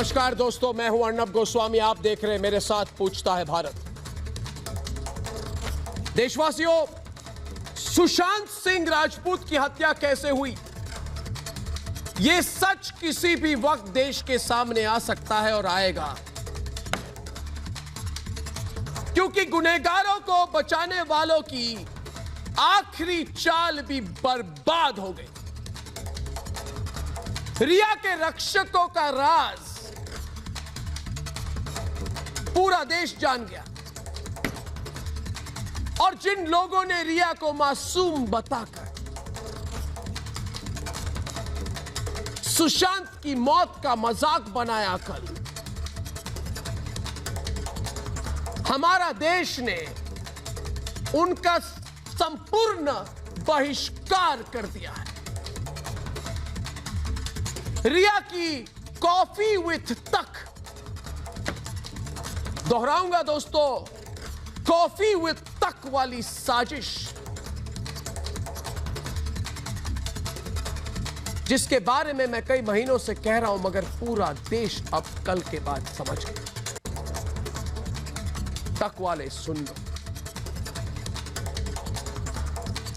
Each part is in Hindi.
नमस्कार दोस्तों, मैं हूं अर्नब गोस्वामी। आप देख रहे हैं मेरे साथ पूछता है भारत। देशवासियों, सुशांत सिंह राजपूत की हत्या कैसे हुई, यह सच किसी भी वक्त देश के सामने आ सकता है और आएगा, क्योंकि गुनहगारों को बचाने वालों की आखिरी चाल भी बर्बाद हो गई। रिया के रक्षकों का राज पूरा देश जान गया और जिन लोगों ने रिया को मासूम बताकर सुशांत की मौत का मजाक बनाया, कल हमारा देश ने उनका संपूर्ण बहिष्कार कर दिया है। रिया की कॉफी विथ तक, दोहराऊंगा दोस्तों, कॉफी विथ तक वाली साजिश, जिसके बारे में मैं कई महीनों से कह रहा हूं, मगर पूरा देश अब कल के बाद समझ गया। तक वाले सुन लो,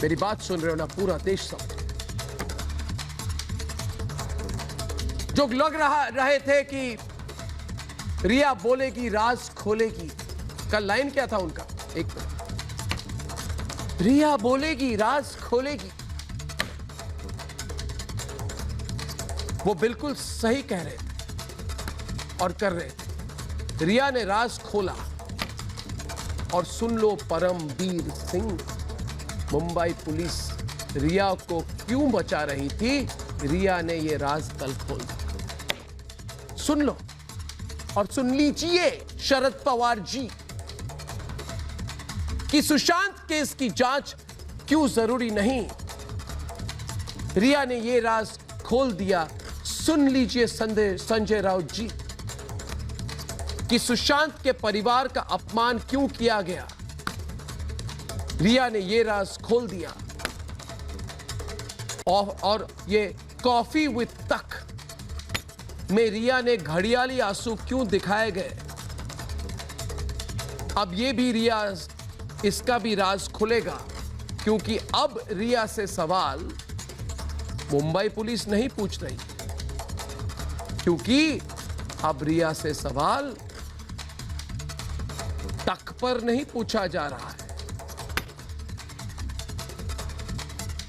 मेरी बात सुन रहे हो ना, पूरा देश समझ। जो लग रहे थे कि रिया बोलेगी, राज खोलेगी, कल लाइन क्या था उनका, एक मिनट, रिया बोलेगी, राज खोलेगी, वो बिल्कुल सही कह रहे थे और कर रहे थे। रिया ने राज खोला और सुन लो, परमवीर सिंह, मुंबई पुलिस रिया को क्यों बचा रही थी, रिया ने यह राज कल खोल दिया। सुन लो और सुन लीजिए शरद पवार जी, कि सुशांत केस की जांच क्यों जरूरी नहीं, रिया ने यह राज खोल दिया। सुन लीजिए संजय राउत जी, कि सुशांत के परिवार का अपमान क्यों किया गया, रिया ने यह राज खोल दिया। और ये कॉफी विथ तक में रिया ने घड़ियाली आंसू क्यों दिखाए गए, अब ये भी रिया, इसका भी राज खुलेगा, क्योंकि अब रिया से सवाल मुंबई पुलिस नहीं पूछ रही, क्योंकि अब रिया से सवाल तक पर नहीं पूछा जा रहा है,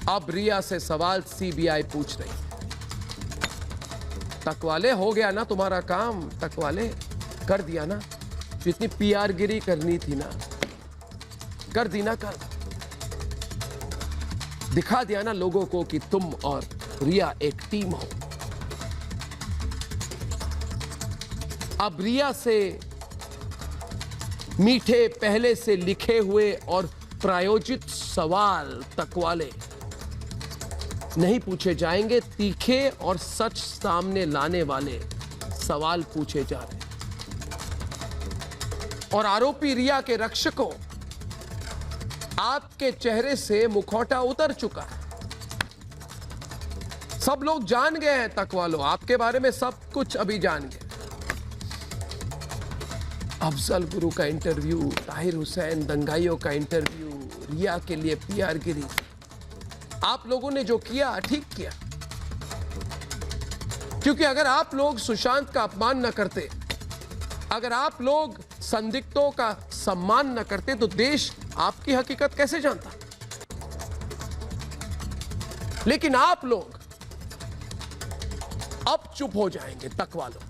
अब रिया से सवाल सीबीआई पूछ रही है। तक वाले, हो गया ना तुम्हारा काम, तक वाले कर दिया ना, जितनी पीआर गिरी करनी थी ना, कर दी ना, कर दिखा दिया ना लोगों को कि तुम और रिया एक टीम हो। अब रिया से मीठे, पहले से लिखे हुए और प्रायोजित सवाल तक वाले नहीं पूछे जाएंगे, तीखे और सच सामने लाने वाले सवाल पूछे जा रहे हैं। और आरोपी रिया के रक्षकों, आपके चेहरे से मुखौटा उतर चुका है, सब लोग जान गए हैं, तक वालों आपके बारे में सब कुछ अभी जान गए। अफजल गुरु का इंटरव्यू, ताहिर हुसैन दंगाइयों का इंटरव्यू, रिया के लिए पीआर गिरी, आप लोगों ने जो किया ठीक किया, क्योंकि अगर आप लोग सुशांत का अपमान न करते, अगर आप लोग संदिग्धों का सम्मान न करते, तो देश आपकी हकीकत कैसे जानता। लेकिन आप लोग अब चुप हो जाएंगे, तक वालों।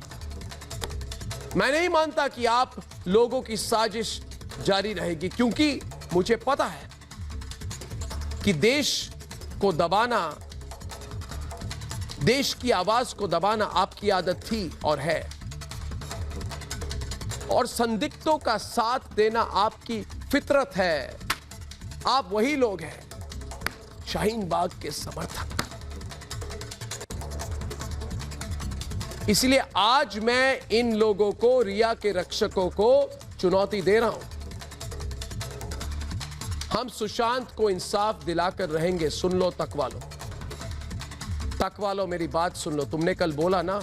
मैं नहीं मानता कि आप लोगों की साजिश जारी रहेगी, क्योंकि मुझे पता है कि देश को दबाना, देश की आवाज को दबाना आपकी आदत थी और है, और संदिग्धों का साथ देना आपकी फितरत है। आप वही लोग हैं, शाहीन बाग के समर्थक। इसलिए आज मैं इन लोगों को, रिया के रक्षकों को चुनौती दे रहा हूं। हम सुशांत को इंसाफ दिलाकर रहेंगे। सुन लो तक वालों, तक वालों मेरी बात सुन लो। तुमने कल बोला ना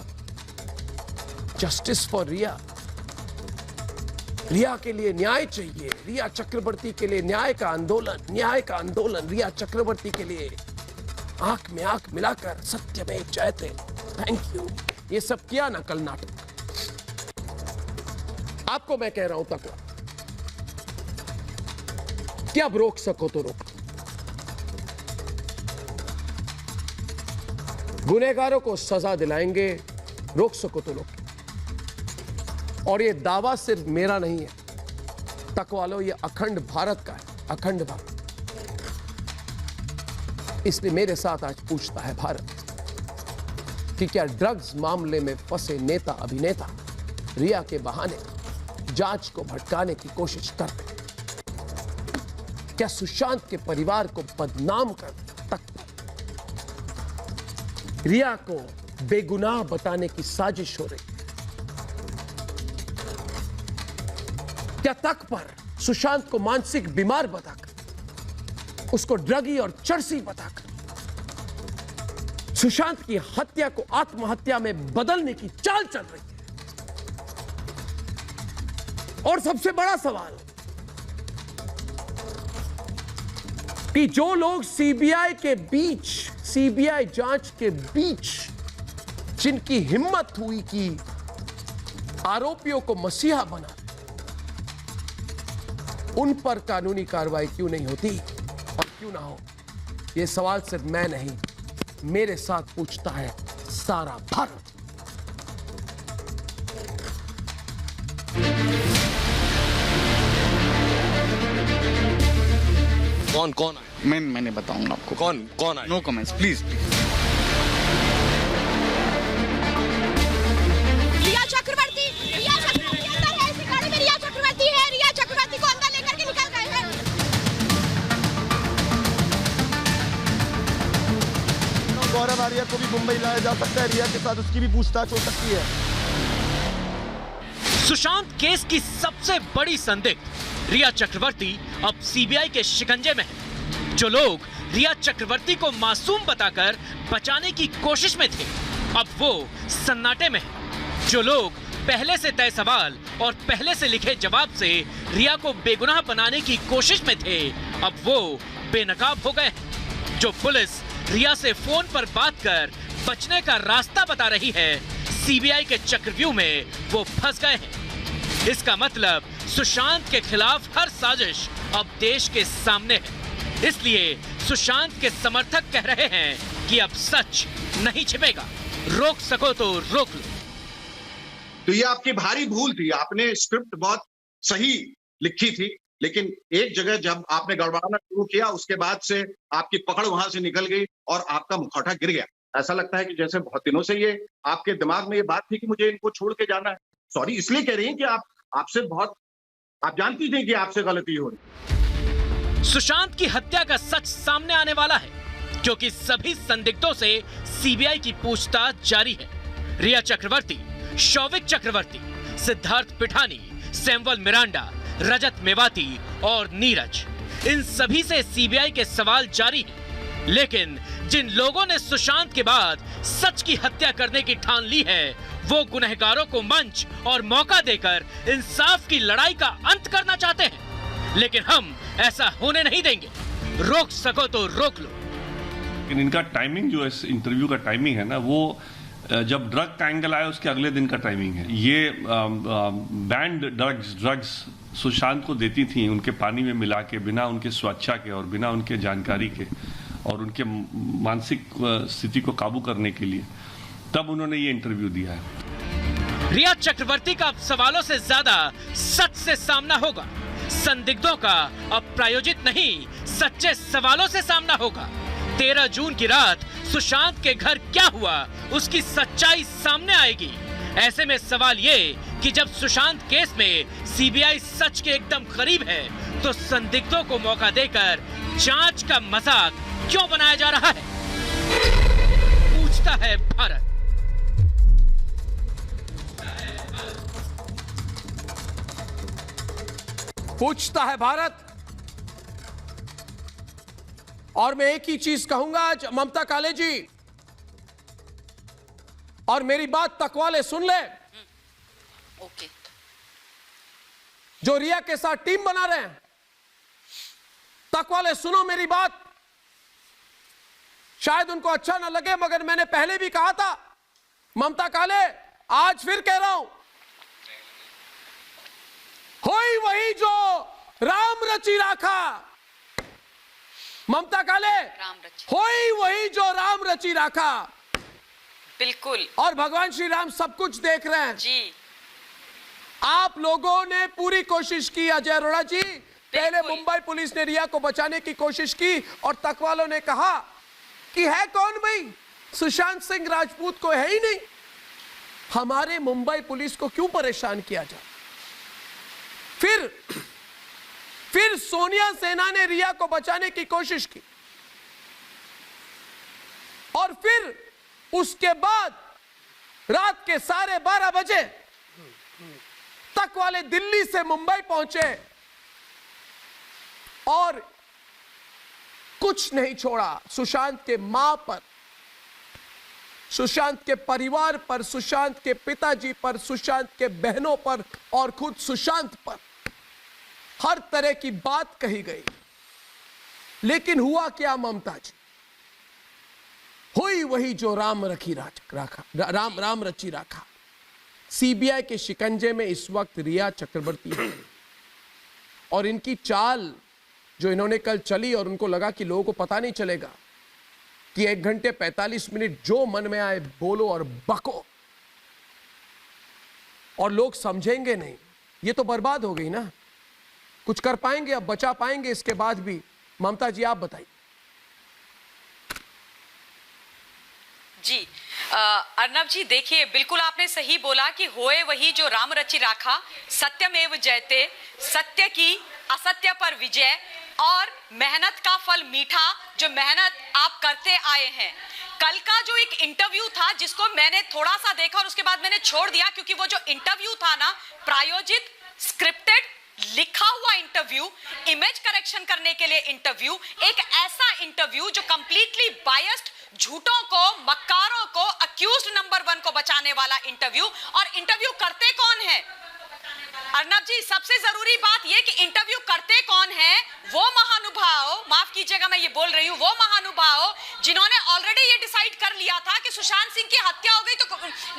जस्टिस फॉर रिया। रिया के लिए न्याय चाहिए, रिया चक्रवर्ती के लिए न्याय का आंदोलन, रिया चक्रवर्ती के लिए आंख में आंख मिलाकर सत्य में जयते। Thank you. ये सब किया ना कल नाटक। आपको मैं कह रहा हूं तकवा कि अब रोक सको तो रोक। गुनहगारों को सजा दिलाएंगे, रोक सको तो रोक। और ये दावा सिर्फ मेरा नहीं है तकवालो, ये अखंड भारत का है, अखंड भारत। इसलिए मेरे साथ आज पूछता है भारत कि क्या ड्रग्स मामले में फंसे नेता अभिनेता रिया के बहाने जांच को भटकाने की कोशिश करते? क्या सुशांत के परिवार को बदनाम कर तक रिया को बेगुनाह बताने की साजिश हो रही? क्या तक पर सुशांत को मानसिक बीमार बताकर, उसको ड्रगी और चर्सी बताकर सुशांत की हत्या को आत्महत्या में बदलने की चाल चल रही है? और सबसे बड़ा सवाल कि जो लोग सीबीआई जांच के बीच जिनकी हिम्मत हुई कि आरोपियों को मसीहा बना, उन पर कानूनी कार्रवाई क्यों नहीं होती और क्यों ना हो? यह सवाल सिर्फ मैं नहीं, मेरे साथ पूछता है सारा भारत। कौन आया? मैं नहीं बताऊंगा आपको। कौन आया? No comments please. Rhea Chakraborty अंदर है। इस गाड़ी में रिया चक्रवर्ती है। रिया चक्रवर्ती को अंदर लेकर के निकल गए हैं। गौरव आर्या को भी मुंबई लाया जा सकता है। रिया के साथ उसकी भी पूछताछ हो सकती है। सुशांत केस की सबसे बड़ी संदिग्ध रिया चक्रवर्ती अब सीबीआई के शिकंजे में है। जो लोग रिया चक्रवर्ती को मासूम बताकर बचाने की कोशिश में थे, अब वो सन्नाटे में है। जो लोग पहले से तय सवाल और पहले से लिखे जवाब से रिया को बेगुनाह बनाने की कोशिश में थे, अब वो बेनकाब हो गए। जो पुलिस रिया से फोन पर बात कर बचने का रास्ता बता रही है, सीबीआई के चक्रव्यूह में वो फंस गए हैं। इसका मतलब सुशांत के खिलाफ हर साजिश अब देश के सामने है। इसलिए सुशांत के समर्थक कह रहे हैं कि अब सच नहीं छिपेगा, रोक सको तो रोक लो। तो ये आपकी भारी भूल थी। आपने स्क्रिप्ट बहुत सही लिखी थी, लेकिन एक जगह जब आपने गड़बड़ाना शुरू किया, उसके बाद से आपकी पकड़ वहां से निकल गई और आपका मुखौटा गिर गया। ऐसा लगता है कि जैसे बहुत दिनों से ये आपके दिमाग में ये बात थी कि मुझे इनको छोड़ के जाना है। सॉरी इसलिए कह रही हैं कि आप जानती थी कि आपसे गलती हो रही। सुशांत की हत्या का सच सामने आने वाला है, क्योंकि सभी संदिग्धों से सीबीआई की पूछताछ जारी है। रिया चक्रवर्ती, शौविक चक्रवर्ती, सिद्धार्थ पिठानी, सैमुअल मिरांडा, रजत मेवाती और नीरज, इन सभी से सीबीआई के सवाल जारी हैं। लेकिन जिन लोगों ने सुशांत के बाद सच की हत्या करने की ठान ली है, वो गुनहगारों को मंच और मौका देकर इंसाफ की लड़ाई का अंत करना चाहते हैं। लेकिन हम ऐसा होने नहीं देंगे। रोक सको तो रोक लो। लेकिन इनका टाइमिंग जो है, इंटरव्यू का टाइमिंग है ना, वो जब ड्रग का एंगल आया उसके अगले दिन का टाइमिंग है। ये बैंड ड्रग्स सुशांत को देती थी उनके पानी में मिला के, बिना उनके स्वेच्छा के और बिना उनके जानकारी के और उनके मानसिक स्थिति को काबू करने के लिए, तब उन्होंने ये इंटरव्यू दिया है। रिया चक्रवर्ती का अब सवालों से ज्यादा सच से सामना होगा। संदिग्धों का अब प्रायोजित नहीं, सच्चे सवालों से सामना होगा। 13 जून की रात सुशांत के घर क्या हुआ, उसकी सच्चाई सामने आएगी। ऐसे में सवाल ये कि जब सुशांत केस में सीबीआई सच के एकदम करीब है, तो संदिग्धों को मौका देकर जांच का मजाक क्यों बनाया जा रहा है? पूछता है भारत। पूछता है भारत। और मैं एक ही चीज कहूंगा आज ममता काले जी, और मेरी बात तकवाले सुन ले, ओके। जो रिया के साथ टीम बना रहे हैं, तक वाले सुनो मेरी बात। शायद उनको अच्छा ना लगे, मगर मैंने पहले भी कहा था, ममता काले, आज फिर कह रहा हूं, होई वही जो राम रची राखा। ममता काले, होई वही जो राम रची राखा। बिल्कुल। और भगवान श्री राम सब कुछ देख रहे हैं जी। आप लोगों ने पूरी कोशिश की अजय अरोड़ा जी। पहले मुंबई पुलिस ने रिया को बचाने की कोशिश की और तक वालों ने कहा कि है कौन भाई, सुशांत सिंह राजपूत को है ही नहीं, हमारे मुंबई पुलिस को क्यों परेशान किया जाए। फिर सोनिया सेना ने रिया को बचाने की कोशिश की और फिर उसके बाद रात के 12:30 बजे तक वाले दिल्ली से मुंबई पहुंचे और कुछ नहीं छोड़ा सुशांत के मां पर, सुशांत के परिवार पर, सुशांत के पिताजी पर, सुशांत के बहनों पर और खुद सुशांत पर हर तरह की बात कही गई। लेकिन हुआ क्या ममता जी, हुई वही जो राम रची राखा। सीबीआई के शिकंजे में इस वक्त रिया चक्रवर्ती है और इनकी चाल जो इन्होंने कल चली और उनको लगा कि लोगों को पता नहीं चलेगा कि 1 घंटे 45 मिनट जो मन में आए बोलो और बको और लोग समझेंगे नहीं, ये तो बर्बाद हो गई ना। कुछ कर पाएंगे, अब बचा पाएंगे इसके बाद भी? ममता जी आप बताइए। जी अर्नब जी, देखिए बिल्कुल आपने सही बोला कि होए वही जो राम रचि राखा, सत्यमेव जयते, सत्य की असत्य पर विजय और मेहनत का फल मीठा, जो मेहनत आप करते आए हैं। कल का जो एक इंटरव्यू था जिसको मैंने थोड़ा सा देखा और उसके बाद मैंने छोड़ दिया, क्योंकि वो जो इंटरव्यू था ना, प्रायोजित, स्क्रिप्टेड, लिखा हुआ इंटरव्यू, इमेज करेक्शन करने के लिए इंटरव्यू, एक ऐसा इंटरव्यू जो कंप्लीटली बायस्ड, झूठों को, मक्कारों को, अक्यूज्ड नंबर 1 को बचाने वाला इंटरव्यू। और इंटरव्यू करते कौन है अर्नब जी? सबसे जरूरी बात यह कि इंटरव्यू करते कौन है? वो महानुभाव, माफ कीजिएगा मैं ये बोल रही हूं, वो महानुभाव जिन्होंने ऑलरेडी ये डिसाइड कर लिया था कि सुशांत सिंह की हत्या हो गई तो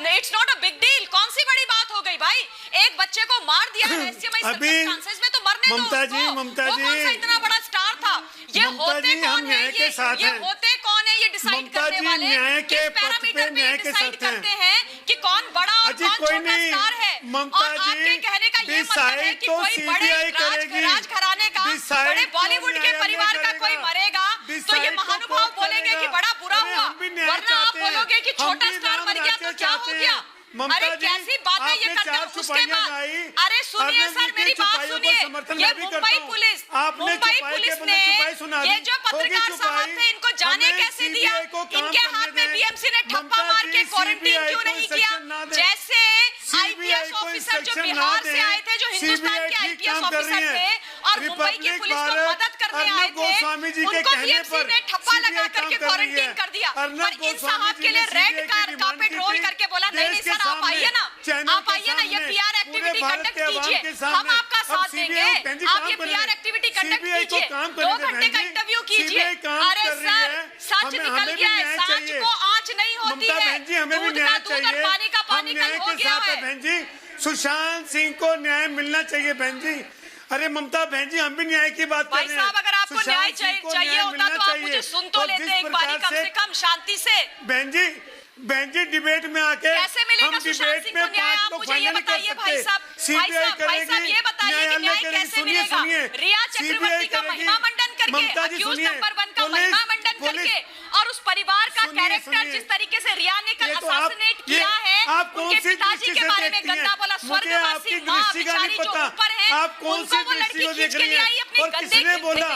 it's not a big deal, कौन सी बड़ी बात हो गई भाई, एक बच्चे को मार दिया रहस्यमय सर्कमस्टेंसेस में, तो मरने दो उसको। ममता जी, वो कौन सा इतना बड़ा स्टार था? ये होते कौन है? ये होते कौन है? ये डिसाइड करने वाले किस पैरामीटर पे ये डिसाइड करते हैं कि कौन बड़ा और कौन छोटा स्टार है? और आपके कहने का ये मतलब है कि कोई बड़े राजघराने का, बड़े बॉलीवुड के परिवार का कोई मरेगा तो ये महानुभाव बोलेंगे कि बड़ा बुरा हुआ, वरना आप बोलोगे कि छोटा स्टार मर गया तो क्या हो गया? अरे कैसी बातें ये करते हैं? उसके बाद अरे सुनिए सर, मेरी बात सुनिए, ये मुंबई पुलिस ने ये जो पत्रकार साहब थे इनको जाने कैसे दिया? इनके हाथ में बीएमसी ने ठप्पा मार के क्वारंटीन क्यों नहीं किया? जैसे आईपीएस ऑफिसर जो बिहार से आए थे, जो हिंदुस्तान के आईपीएस ऑफिसर थे और मुंबई की पुलिस को मदद करने आए थे, उनको बीएमसी ने ठप्पा लगा करके क्वारंटीन कर दिया। पर इन साहब के लिए रेड कार्पेट रोल करके बोला नहीं सर आप आइए ना, ये पीआर एक्टिविटी कंडक्ट कीजिए, हम आपका साथ देंगे, आप ये पीआर एक्टिविटी कंडक्ट कीजिए, 2 घंटे का इंटरव्यू कीजिए। अरे सर सच निकल गया है, सांच को आंच नहीं होती है, दूध का दूध और पानी का पानी कल हो गया है। बहन जी, सुशांत सिंह को न्याय मिलना चाहिए बहन जी। अरे ममता बहन जी, हम भी न्याय की बात कर रहे हैं। भाई साहब, अगर आपको न्याय चाहिए होता तो आप मुझे सुन तो लेते एक बारी, कम से कम शांति से। बहन जी डिबेट में आके कैसे मिलेगा सुशांत सिंह को न्याय? आप मुझे ये बताइए भाई साहब, ये बताइए कि न्याय कैसे मिलेगा? रिया चक्रवर्ती का महिमा मंडन करके, अक्यूज नंबर 1 का महिमा मंडन करके, और उस परिवार का कैरेक्टर जिस तरीके से रिया ने कल असैसिनेट किया है, उनके पिताजी के बारे में गंदा बोला, स्वर्गवासी मां बेचारी जो ऊपर है, उनको वो लड़की खींच के ले आई अपने गंदे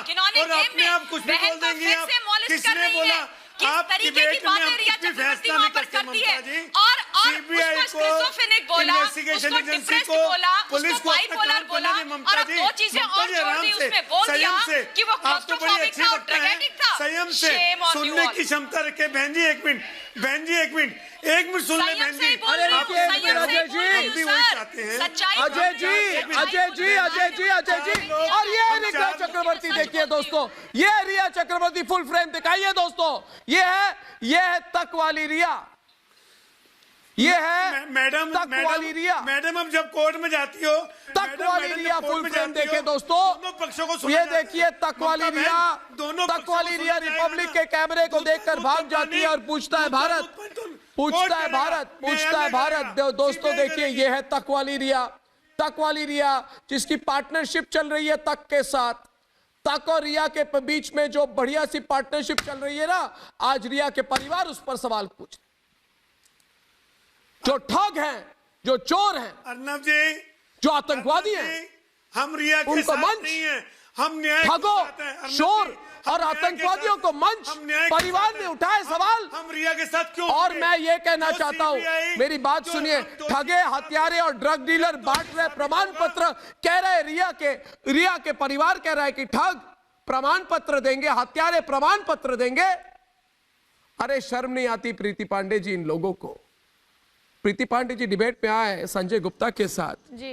किन्होंने गेम में, बहन को फिर से मॉलिश कर रही है। किस तरीके की बातें रिया चक्रवर्ती वहां पर करती है, और उसको स्किज़ोफ्रेनिक बोला, उसको डिप्रेस्ड बोला, उसको बाइपोलर बोला, और अब 2 चीजें और जोड़ दी उसमें, बोल दिया कि वो क्लॉस्ट्रोफोबिक था और ड्रगेटिक था। संयम से सुनने की क्षमता रखे। बहन जी एक मिनट, बहन जी एक मिनट सुन ले बहन जी। अरे अजय जी, और ये रिया चक्रवर्ती देखिए दोस्तों, ये रिया चक्रवर्ती फुल फ्रेम दिखाइए दोस्तों, ये है तक वाली रिया, ये है मैडम तक वाली रिया। मैडम अब जब कोर्ट में जाती हो तक वाली रिया फुल फ्रेम देखिए दोस्तों, दोनों पक्षों को ये देखिए तक वाली रिया, तक वाली रिया रिपब्लिक के कैमरे को देखकर भाग जाती है और पूछता है भारत, पूछता है भारत। दोस्तों देखिए ये है तक वाली रिया जिसकी पार्टनरशिप चल रही है तक के साथ। तक और रिया के बीच में जो बढ़िया सी पार्टनरशिप चल रही है ना, आज रिया के परिवार उस पर सवाल पूछते, जो ठग हैं, जो चोर हैं, अर्नब जी, जो आतंकवादी हैं, हम रिया के उनको साथ मंच, नहीं है, हम न्याय ठगों, चोर और आतंकवादियों को मंच परिवार ने उठाए सवाल। हम रिया के साथ क्यों? और मैं ये कहना चाहता हूं, मेरी बात सुनिए, ठगे, हत्यारे और ड्रग डीलर बांट रहे प्रमाण पत्र, कह रहे रिया के परिवार कह रहा है कि ठग प्रमाण पत्र देंगे, हत्यारे प्रमाण पत्र देंगे। अरे शर्म नहीं आती प्रीति पांडे जी इन लोगों को? प्रीति पांडे जी डिबेट में आए संजय गुप्ता के साथ जी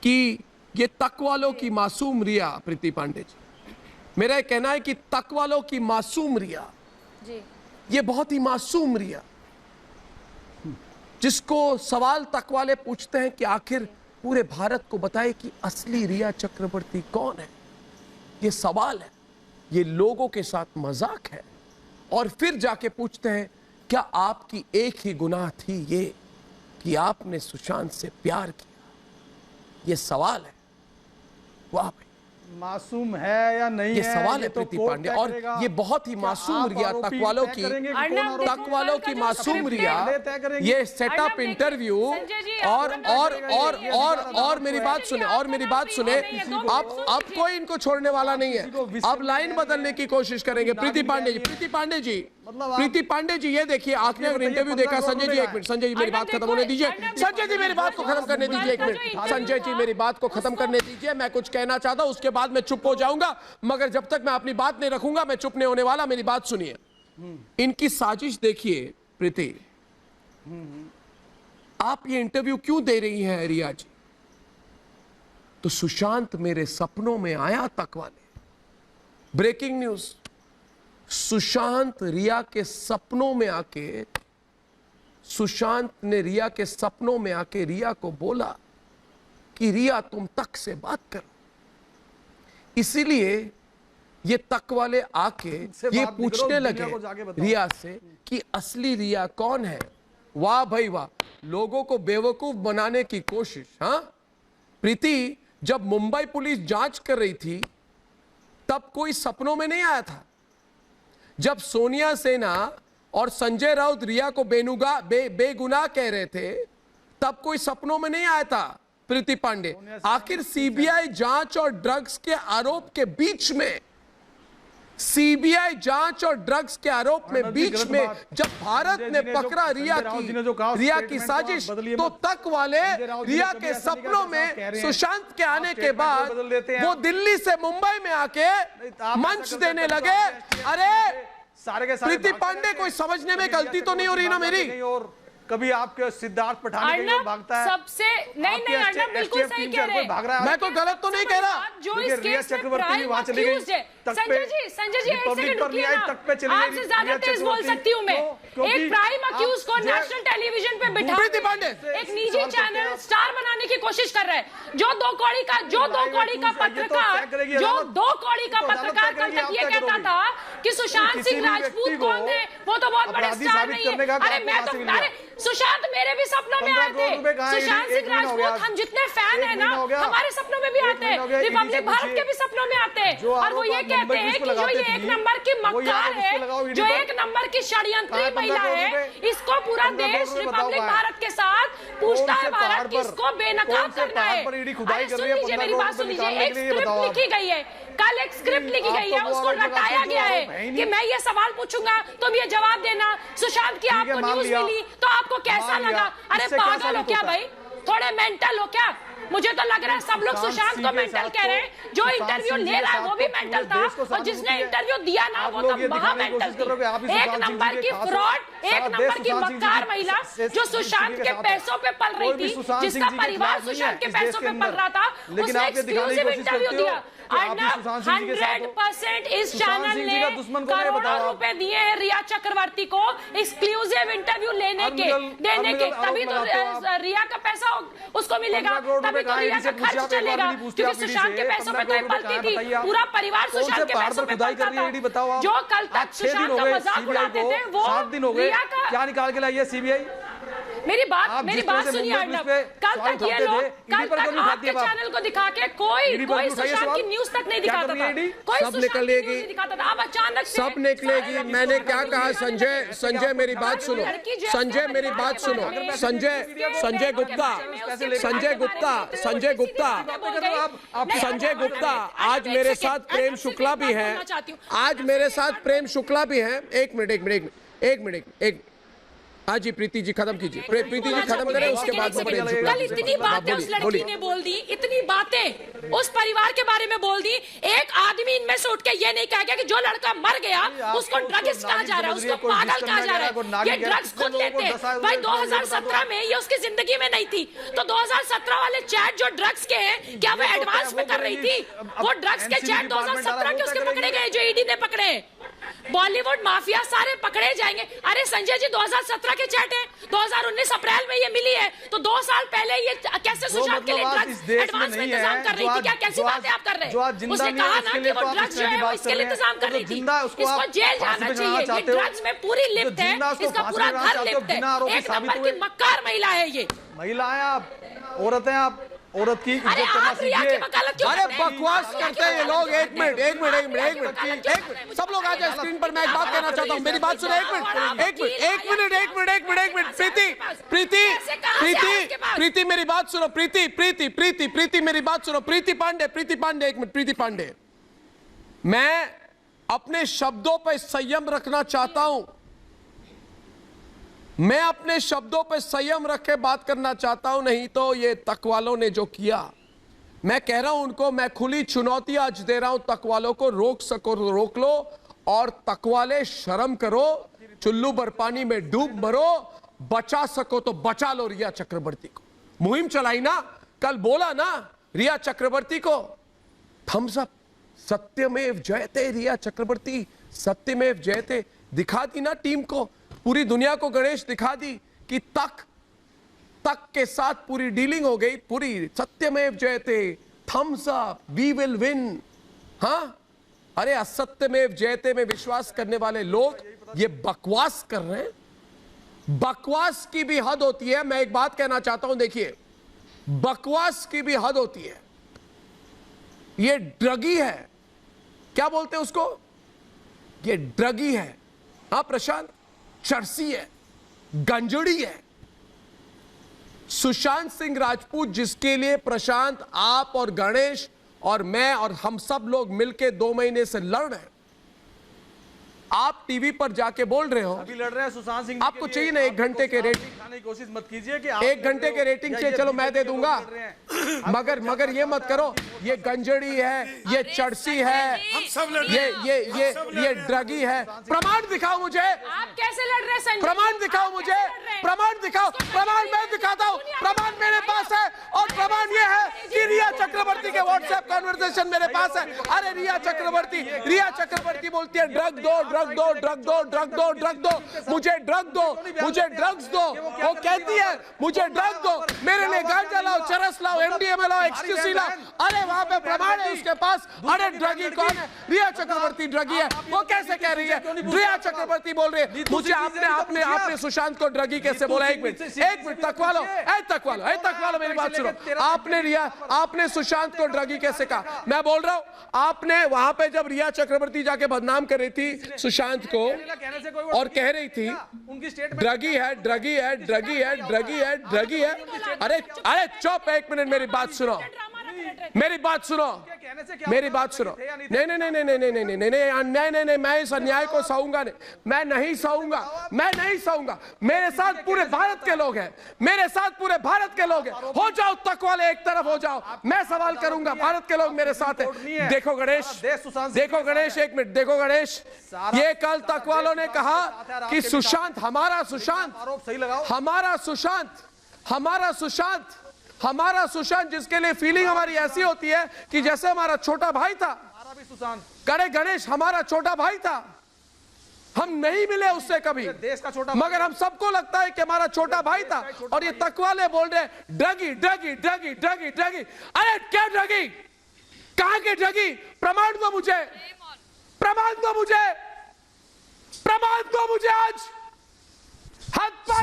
कि ये तक वालों की मासूम रिया, प्रीति पांडे जी, मेरा यह कहना है कि तक वालों की मासूम रिया जी, ये बहुत ही मासूम रिया, जिसको सवाल तक वाले पूछते हैं कि आखिर पूरे भारत को बताए कि असली रिया चक्रवर्ती कौन है। ये सवाल है, ये लोगों के साथ मजाक है। और फिर जाके पूछते हैं क्या आपकी एक ही गुनाह थी ये कि आपने सुशांत से प्यार किया। ये सवाल है। वाह भाई, मासूम है या नहीं ये है, सवाल है तो प्रीति पांडे। और ये बहुत ही मासूम रिया तक वालों की मासूम रिया, ये सेटअप इंटरव्यू और मेरी बात सुने, अब कोई इनको छोड़ने वाला नहीं है। अब लाइन बदलने की कोशिश करेंगे प्रीति पांडे जी, ये देखिए आपने अगर इंटरव्यू देखा, संजय जी एक मिनट, संजय जी मेरी बात खत्म होने दीजिए, संजय जी मेरी बात को खत्म करने दीजिए, एक मिनट संजय जी मेरी बात को खत्म करने दीजिए। मैं कुछ कहना चाहता हूं, उसके बाद मैं चुप हो जाऊंगा, मगर जब तक मैं अपनी बात नहीं रखूंगा मैं चुप नहीं होने वाला। मेरी बात सुनिए, इनकी साजिश देखिए प्रीति, आप ये इंटरव्यू क्यों दे रही हैं रिया जी? तो सुशांत मेरे सपनों में आया तक वाले, ब्रेकिंग न्यूज, सुशांत रिया के सपनों में आके, सुशांत ने रिया के सपनों में आके रिया को बोला कि रिया तुम तक से बात करो। इसीलिए ये तक वाले आके ये पूछने लगे रिया से कि असली रिया कौन है। वाह भाई वाह, लोगों को बेवकूफ बनाने की कोशिश। हाँ प्रीति, जब मुंबई पुलिस जांच कर रही थी तब कोई सपनों में नहीं आया था। जब सोनिया सेना और संजय राउत रिया को बेगुनाह कह रहे थे तब कोई सपनों में नहीं आया था। प्रीति पांडे, आखिर सीबीआई जांच और ड्रग्स के आरोप के बीच में, सीबीआई जांच और ड्रग्स के आरोप में बीच में जब भारत ने पकड़ा रिया की साजिश, तो तक वाले रिया के सपनों में सुशांत के आने के बाद वो दिल्ली से मुंबई में आके मंच देने लगे। अरे प्रीति पांडे, कोई समझने में गलती तो नहीं हो रही ना मेरी? कभी आपके सिद्धार्थ पठान के लिए भागता है सबसे नहीं अर्नब बिल्कुल सही कह रहे हैं। मैं कोई गलत तो नहीं कह रहा। जो इस केस में प्राइम अक्यूज्ड है, संजय जी एक सेकंड रुकिए ना, आपसे ज्यादा तेज बोल सकती हूँ मैं। एक प्राइम अक्यूज को नेशनल टेलीविजन पे बिठा एक निजी चैनल स्टार बनाने की कोशिश कर रहे हैं। जो दो कौड़ी का पत्रकार कल तक ये कहता था कि सुशांत सिंह राजपूत कौन है, वो तो बहुत बड़े स्टार नहीं है। अरे मैं तो, अरे सुशांत मेरे भी सपनों में आए थे। सुशांत सिंह राजपूत, हम जितने फैन हैं ना, हमारे सपनों में भी आते हैं, रिपब्लिक भारत के भी सपनों में आते हैं। और वो ये कहते हैं कि जो ये एक नंबर की मक्कार है, जो एक नंबर की षड्यंत्री महिला है, इसको पूरा देश रिपब्लिक भारत के साथ पूछता है भारत किसको बेनकाब करना है। अरे सुन लीजिए मेरी बात, सुन लीजिए, एक स्क्रिप्ट लिखी गई है, कल एक स्क्रिप्ट लिखी गई है, उसको रटाया गया है कि मैं ये सवाल पूछूंगा तुम ये जवाब देना। सुशांत की आपको न्यूज मिली तो आपको कैसा लगा? अरे पागल हो क्या भाई, थोड़े मेंटल हो क्या? मुझे तो लग रहा है सब लोग सुशांत को मेंटल कह रहे हैं, जो इंटरव्यू ले रहा है वो भी मेंटल था, और जिसने इंटरव्यू दिया ना वो तो महा मेंटल थी। एक नंबर की फ्रॉड, एक नंबर की मक्कार महिला जो सुशांत के पैसों पे पल रही थी, जिसका परिवार सुशांत के पैसों पे पल रहा था, उसने एक्सक्लूसिव इंटरव्यू दिया। 100% इस चैनल ने करोड़ों रुपए दिए हैं रिया चक्रवर्ती को एक्सक्लूसिव इंटरव्यू देने के, तभी तो रिया का पैसा उसको मिलेगा, तभी तो रिया का खर्च चलेगा, क्योंकि सुशांत के पैसों पे तो ये पलती थी, पूरा परिवार सुशांत के पैसों पे पलता था। जो कल तक सुशांत का मजाक उड़ाते थे वो रिया का क्या निकाल के लाई है सीबीआई? मेरी बात सुनिए अर्नब, कल तक ये लोग आपके चैनल को दिखा के कोई सुशांत की न्यूज तक नहीं दिखाता था, कोई सब निकलेगी, अब अचानक सब निकलेगी। मैंने क्या कहा संजय मेरी बात सुनो, संजय मेरी बात सुनो, संजय गुप्ता आज मेरे साथ प्रेम शुक्ला भी है, आज मेरे साथ प्रेम शुक्ला भी है। एक मिनट हाँ जी प्रीति जी खत्म कीजिए, प्रीति जी खत्म करें, उसके बाद कल इतनी बातें उस लड़की ने बोल दी, इतनी बातें उस परिवार के बारे में बोल दी, एक आदमी इनमें से उठ के ये नहीं कहा गया कि जो लड़का मर गया उसको ड्रग्स कहा जा रहा है, उसको पागल कहा जा रहा है, ये ड्रग्स खुद लेते हैं। भाई 2017 में ये उसकी जिंदगी में नहीं थी, तो 2017 वाले चैट जो ड्रग्स के हैं क्या वो एडवांस में कर रही थी? वो ड्रग्स के चैट 2017 के उसके पकड़े गए जो ईडी ने पकड़े। बॉलीवुड माफिया सारे पकड़े जाएंगे। अरे संजय जी 2017 के चैट है, 2019 अप्रैल में ये मिली है, तो 2 साल पहले ये कैसे सुशांत के लिए ड्रग्स एडवांस में इंतजाम कर रही थी? क्या कैसी बातें आप कर रहे हैं? उसने कहा ना कि वो ड्रग्स जो है वो इसके लिए इंतजाम कर रही थी, इसको जेल जाना चाहिए। ये ड्रग्स में पूरी लिप्त है, इसका पूरा घर लिप्त है, एक नंबर की मक्कार महिला है ये। महिला है आप, औरत है आप, औरत की इज्जत करना सीखिए। अरे बकवास करते हैं ये लोग। एक मिनट सब लोग आ जाए स्क्रीन पर। मैं एक बात कहना चाहता हूँ, मेरी बात सुनो। एक मिनट प्रीति मेरी बात सुनो। प्रीति मेरी बात सुनो। प्रीति पांडे एक मिनट। प्रीति पांडे, मैं अपने शब्दों पर संयम रखना चाहता हूं, मैं अपने शब्दों पे संयम रख के बात करना चाहता हूं, नहीं तो ये तकवालों ने जो किया, मैं कह रहा हूं उनको, मैं खुली चुनौती आज दे रहा हूं, तकवालों को रोक सको तो रोक लो, और तकवाले शर्म करो, चुल्लू भर पानी में डूब मरो, बचा सको तो बचा लो रिया चक्रवर्ती को। मुहिम चलाई ना, कल बोला ना रिया चक्रवर्ती को थम्स अप, सत्यमेव जयते, रिया चक्रवर्ती सत्यमेव जयते दिखा दी ना टीम को, पूरी दुनिया को गणेश दिखा दी कि तक के साथ पूरी डीलिंग हो गई, पूरी सत्यमेव जयते, thumbs up, we will win. हाँ, अरे असत्यमेव जयते में विश्वास करने वाले लोग ये बकवास कर रहे हैं। बकवास की भी हद होती है। मैं एक बात कहना चाहता हूं, देखिए बकवास की भी हद होती है। ये ड्रगी है, क्या बोलते हैं उसको, ये ड्रगी है। हाँ प्रशांत, चरसी है, गंजड़ी है। सुशांत सिंह राजपूत जिसके लिए प्रशांत, आप और गणेश और मैं और हम सब लोग मिलके 2 महीने से लड़ रहे हैं, आप टीवी पर जाके बोल रहे हो अभी लड़ रहे हैं सुशांत सिंह। आपको चाहिए ना 1 घंटे के रेटिंग खाने की कोशिश मत कीजिए कि 1 घंटे के रेटिंग चाहिए, चलो मैं दे दूंगा, मगर ये मत करो, ये गंजड़ी है, ये चरसी है, ये ड्रगी है। प्रमाण दिखाओ मुझे, आप कैसे लड़ रहे हैं? प्रमाण दिखाओ मुझे, प्रमाण दिखाओ। प्रमाण मैं दिखाता हूं, प्रमाण मेरे पास है, और प्रमाण ये है कि रिया चक्रवर्ती के व्हाट्सएप कन्वर्सेशन मेरे पास है। अरे रिया चक्रवर्ती बोलती है ड्रग दो, मुझे ड्रग्स दो। वो कहती है मुझे ड्रग दो, मेरे लिए गांजा लाओ, चरस लाओ, एमडीएमए लाओ, एक्सक्यूसी लाओ। अरे वहां पे प्रमाण है उसके पास। अरे ड्रगी कौन है? रिया चक्रवर्ती ड्रगी है। वो कैसे कह रही है? रिया चक्रवर्ती बोल रही है मुझे। आपने सुशांत को ड्रगी कैसे बोला? एक मिनट तकवालो, मेरी बात सुनो। आपने सुशांत को ड्रगी कैसे कहा? मैं बोल रहा हूं, आपने वहां पे जब रिया चक्रवर्ती जाके बदनाम कर रही थी सुशांत को और कह रही थी ड्रगी है। अरे चुप, 1 मिनट मेरी बात सुनो। मेरी बात सुनो, मेरी बात सुनो। नहीं नहीं नहीं नहीं नहीं नहीं नहीं नहीं अन्याय नहीं नहीं, मैं इस अन्याय को सहूंगा नहीं, मैं नहीं सहूंगा, मैं नहीं सहूंगा। मेरे साथ पूरे भारत के लोग हैं, मेरे साथ पूरे भारत के लोग हैं। हो जाओ तक वाले एक तरफ हो जाओ, मैं सवाल करूंगा, भारत के लोग मेरे साथ हैं। देखो गणेश, देखो गणेश, एक मिनट देखो गणेश, ये कल तक वालों ने कहा कि सुशांत, हमारा सुशांत, हमारा सुशांत, हमारा सुशांत, हमारा सुशांत, जिसके लिए फीलिंग हमारी ऐसी होती है कि जैसे हमारा छोटा भाई था। करे गणेश, हमारा छोटा भाई था, हम नहीं मिले उससे कभी, देश का छोटा, मगर हम सबको लगता है कि हमारा छोटा भाई था। और ये तकवाले बोल रहे druggie druggie druggie druggie druggie. अरे क्या ड्रगी, कहां के ड्रगी? प्रमाण दो मुझे, प्रमाण दो मुझे, प्रमाण दो मुझे। आज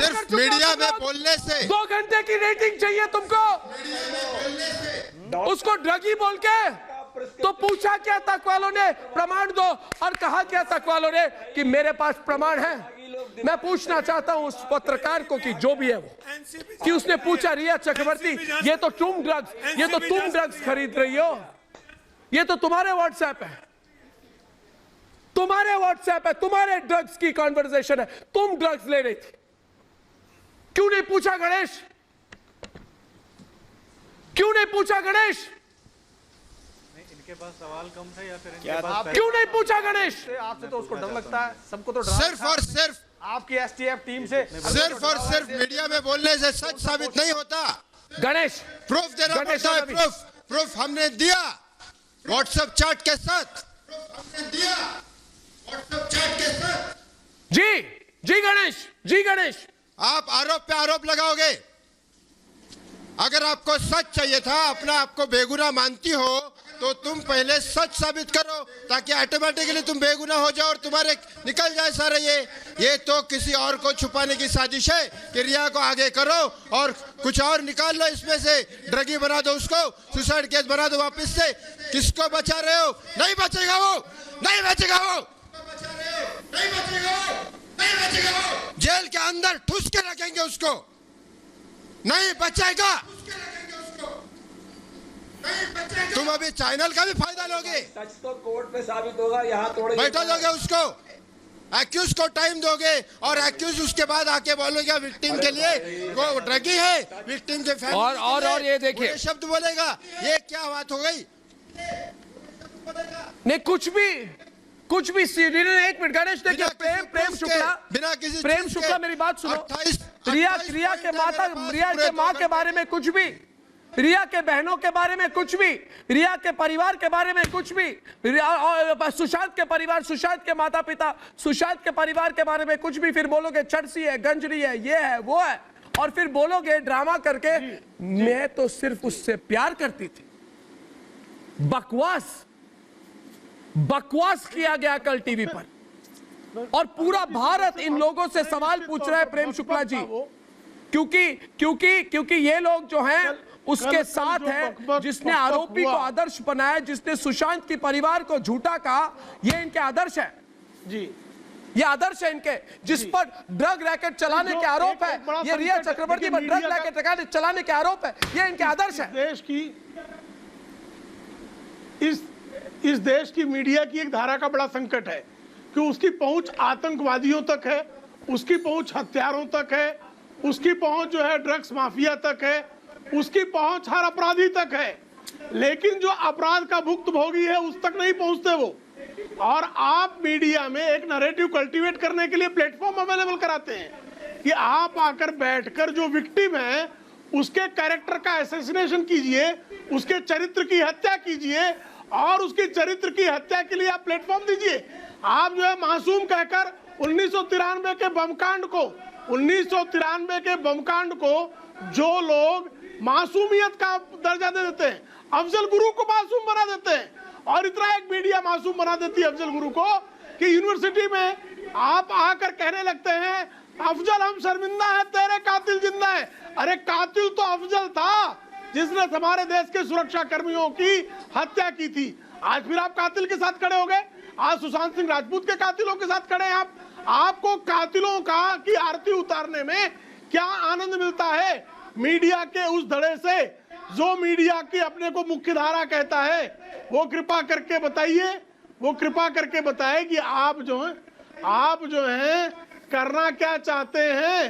सिर्फ मीडिया में बोलने से 2 घंटे की रेटिंग चाहिए तुमको, उसको ड्रगी बोल के तो पूछा क्या तक वालों ने? प्रमाण दो। और कहा क्या तक वालों ने कि मेरे पास प्रमाण है। मैं पूछना चाहता हूं उस पत्रकार को कि जो भी है वो, कि उसने पूछा रिया चक्रवर्ती, ये तो तुम ड्रग्स, ये तो तुम ड्रग्स खरीद रही हो, ये तो तुम्हारे व्हाट्सएप है, तुम्हारे व्हाट्सएप है, तुम्हारे ड्रग्स की कॉन्वर्सेशन है, तुम ड्रग्स ले रही थी। क्यों नहीं पूछा गणेश? क्यों नहीं पूछा गणेश? इनके पास सवाल कम था या फिर क्यों नहीं पूछा गणेश? आपसे तो उसको डर लगता है, सबको तो डर। सिर्फ और सिर्फ आपकी एसटीएफ टीम से सिर्फ और सिर्फ मीडिया में बोलने से सच साबित नहीं होता। गणेश प्रूफ देना पड़ता है, प्रूफ, प्रूफ हमने दिया व्हाट्सएप चैट के साथ, हमने दिया व्हाट्सएप चैट के साथ। जी जी गणेश, जी गणेश, आप आरोप पे आरोप लगाओगे। अगर आपको सच चाहिए था, अपना आपको बेगुनाह मानती हो, तो तुम पहले सच साबित करो, ताकि ऑटोमेटिकली तुम बेगुनाह हो जाओ और तुम्हारे निकल जाए सारे। ये तो किसी और को छुपाने की साजिश है कि रिया को आगे करो और कुछ और निकाल लो इसमें से, ड्रगी बना दो उसको, सुसाइड केस बना दो वापस से। किसको बचा रहे हो? नहीं बचेगा वो, नहीं बचेगा वो, नहीं बचेगा वो, नहीं बचेगा वो। जेल के अंदर ठूस के रखेंगे उसको, नहीं बचेगा। तुम अभी चैनल का भी फायदा लोगे, सच तो कोर्ट में साबित होगा, यहाँ थोड़े बैठा दोगे उसको, एक्यूज को टाइम दोगे और एक्यूज उसके बाद आके बोलेगा विक्टिम के लिए वो ड्रगी है, विक्टिम के फैमिली और ये देखिए शब्द बोलेगा। ये क्या बात हो गई? नहीं कुछ भी एक मिनट गणेश, देखिए प्रेम शुक्ला, बिना किसी प्रेम शुक्ला मेरी बात सुनो। रिया के माता, रिया के माँ के बारे में कुछ भी, रिया के बहनों के बारे में कुछ भी, रिया के परिवार के बारे में कुछ भी, सुशांत के परिवार, सुशांत के माता पिता, सुशांत के परिवार के बारे में कुछ भी, फिर बोलोगे चर्सी है, गंजरी है, ये है वो है, और फिर बोलोगे ड्रामा करके मैं तो सिर्फ उससे प्यार करती थी। बकवास किया गया कल टीवी पर, और पूरा भारत इन लोगों से सवाल पूछ रहा है प्रेम शुक्ला जी, क्योंकि ये लोग जो हैं उसके साथ है जिसने आरोपी को आदर्श बनाया, जिसने सुशांत के परिवार को झूठा कहा, ये इनके आदर्श है जी, ये आदर्श है इनके, जिस पर ड्रग रैकेट चलाने के आरोप है, ये रिया चक्रवर्ती पर ड्रग रैकेट चलाने के आरोप है, ये इनके आदर्श है। देश की इस देश की मीडिया की एक धारा का बड़ा संकट है कि उसकी पहुंच आतंकवादियों तक है, उसकी पहुंच हत्यारों तक है, उसकी पहुंच जो है ड्रग्स माफिया तक है, उसकी पहुंच हर अपराधी तक है, लेकिन जो अपराध का भुक्तभोगी है उस तक नहीं पहुंचते वो। और आप मीडिया में एक नैरेटिव कल्टीवेट करने के लिए प्लेटफॉर्म अवेलेबल कराते हैं कि आप आकर बैठकर जो विक्टिम है उसके कैरेक्टर का असैसिनेशन कीजिए, उसके चरित्र की हत्या कीजिए, और उसकी चरित्र की हत्या के लिए आप प्लेटफॉर्म दीजिए। आप जो है मासूम कहकर 1993 के बमकांड को जो लोग मासूमियत का दर्जा दे देते हैं, अफजल गुरु को मासूम बना देते हैं, और इतना एक मीडिया मासूम बना देती है अफजल गुरु को कि यूनिवर्सिटी में आप आकर कहने लगते हैं अफजल हम शर्मिंदा है, तेरे कातिल जिंदा है। अरे कातिल तो अफजल था जिसने हमारे देश के सुरक्षा कर्मियों की हत्या की थी। आज फिर आप कातिल के साथ खड़े हो गए, आज सुशांत सिंह राजपूत के कातिलों के साथ खड़े हैं आप। आपको कातिलों का की आरती उतारने में क्या आनंद मिलता है मीडिया के उस धड़े से जो मीडिया की अपने को मुख्य धारा कहता है वो कृपा करके बताइए, वो कृपा करके बताए कि आप जो हैं करना क्या चाहते हैं।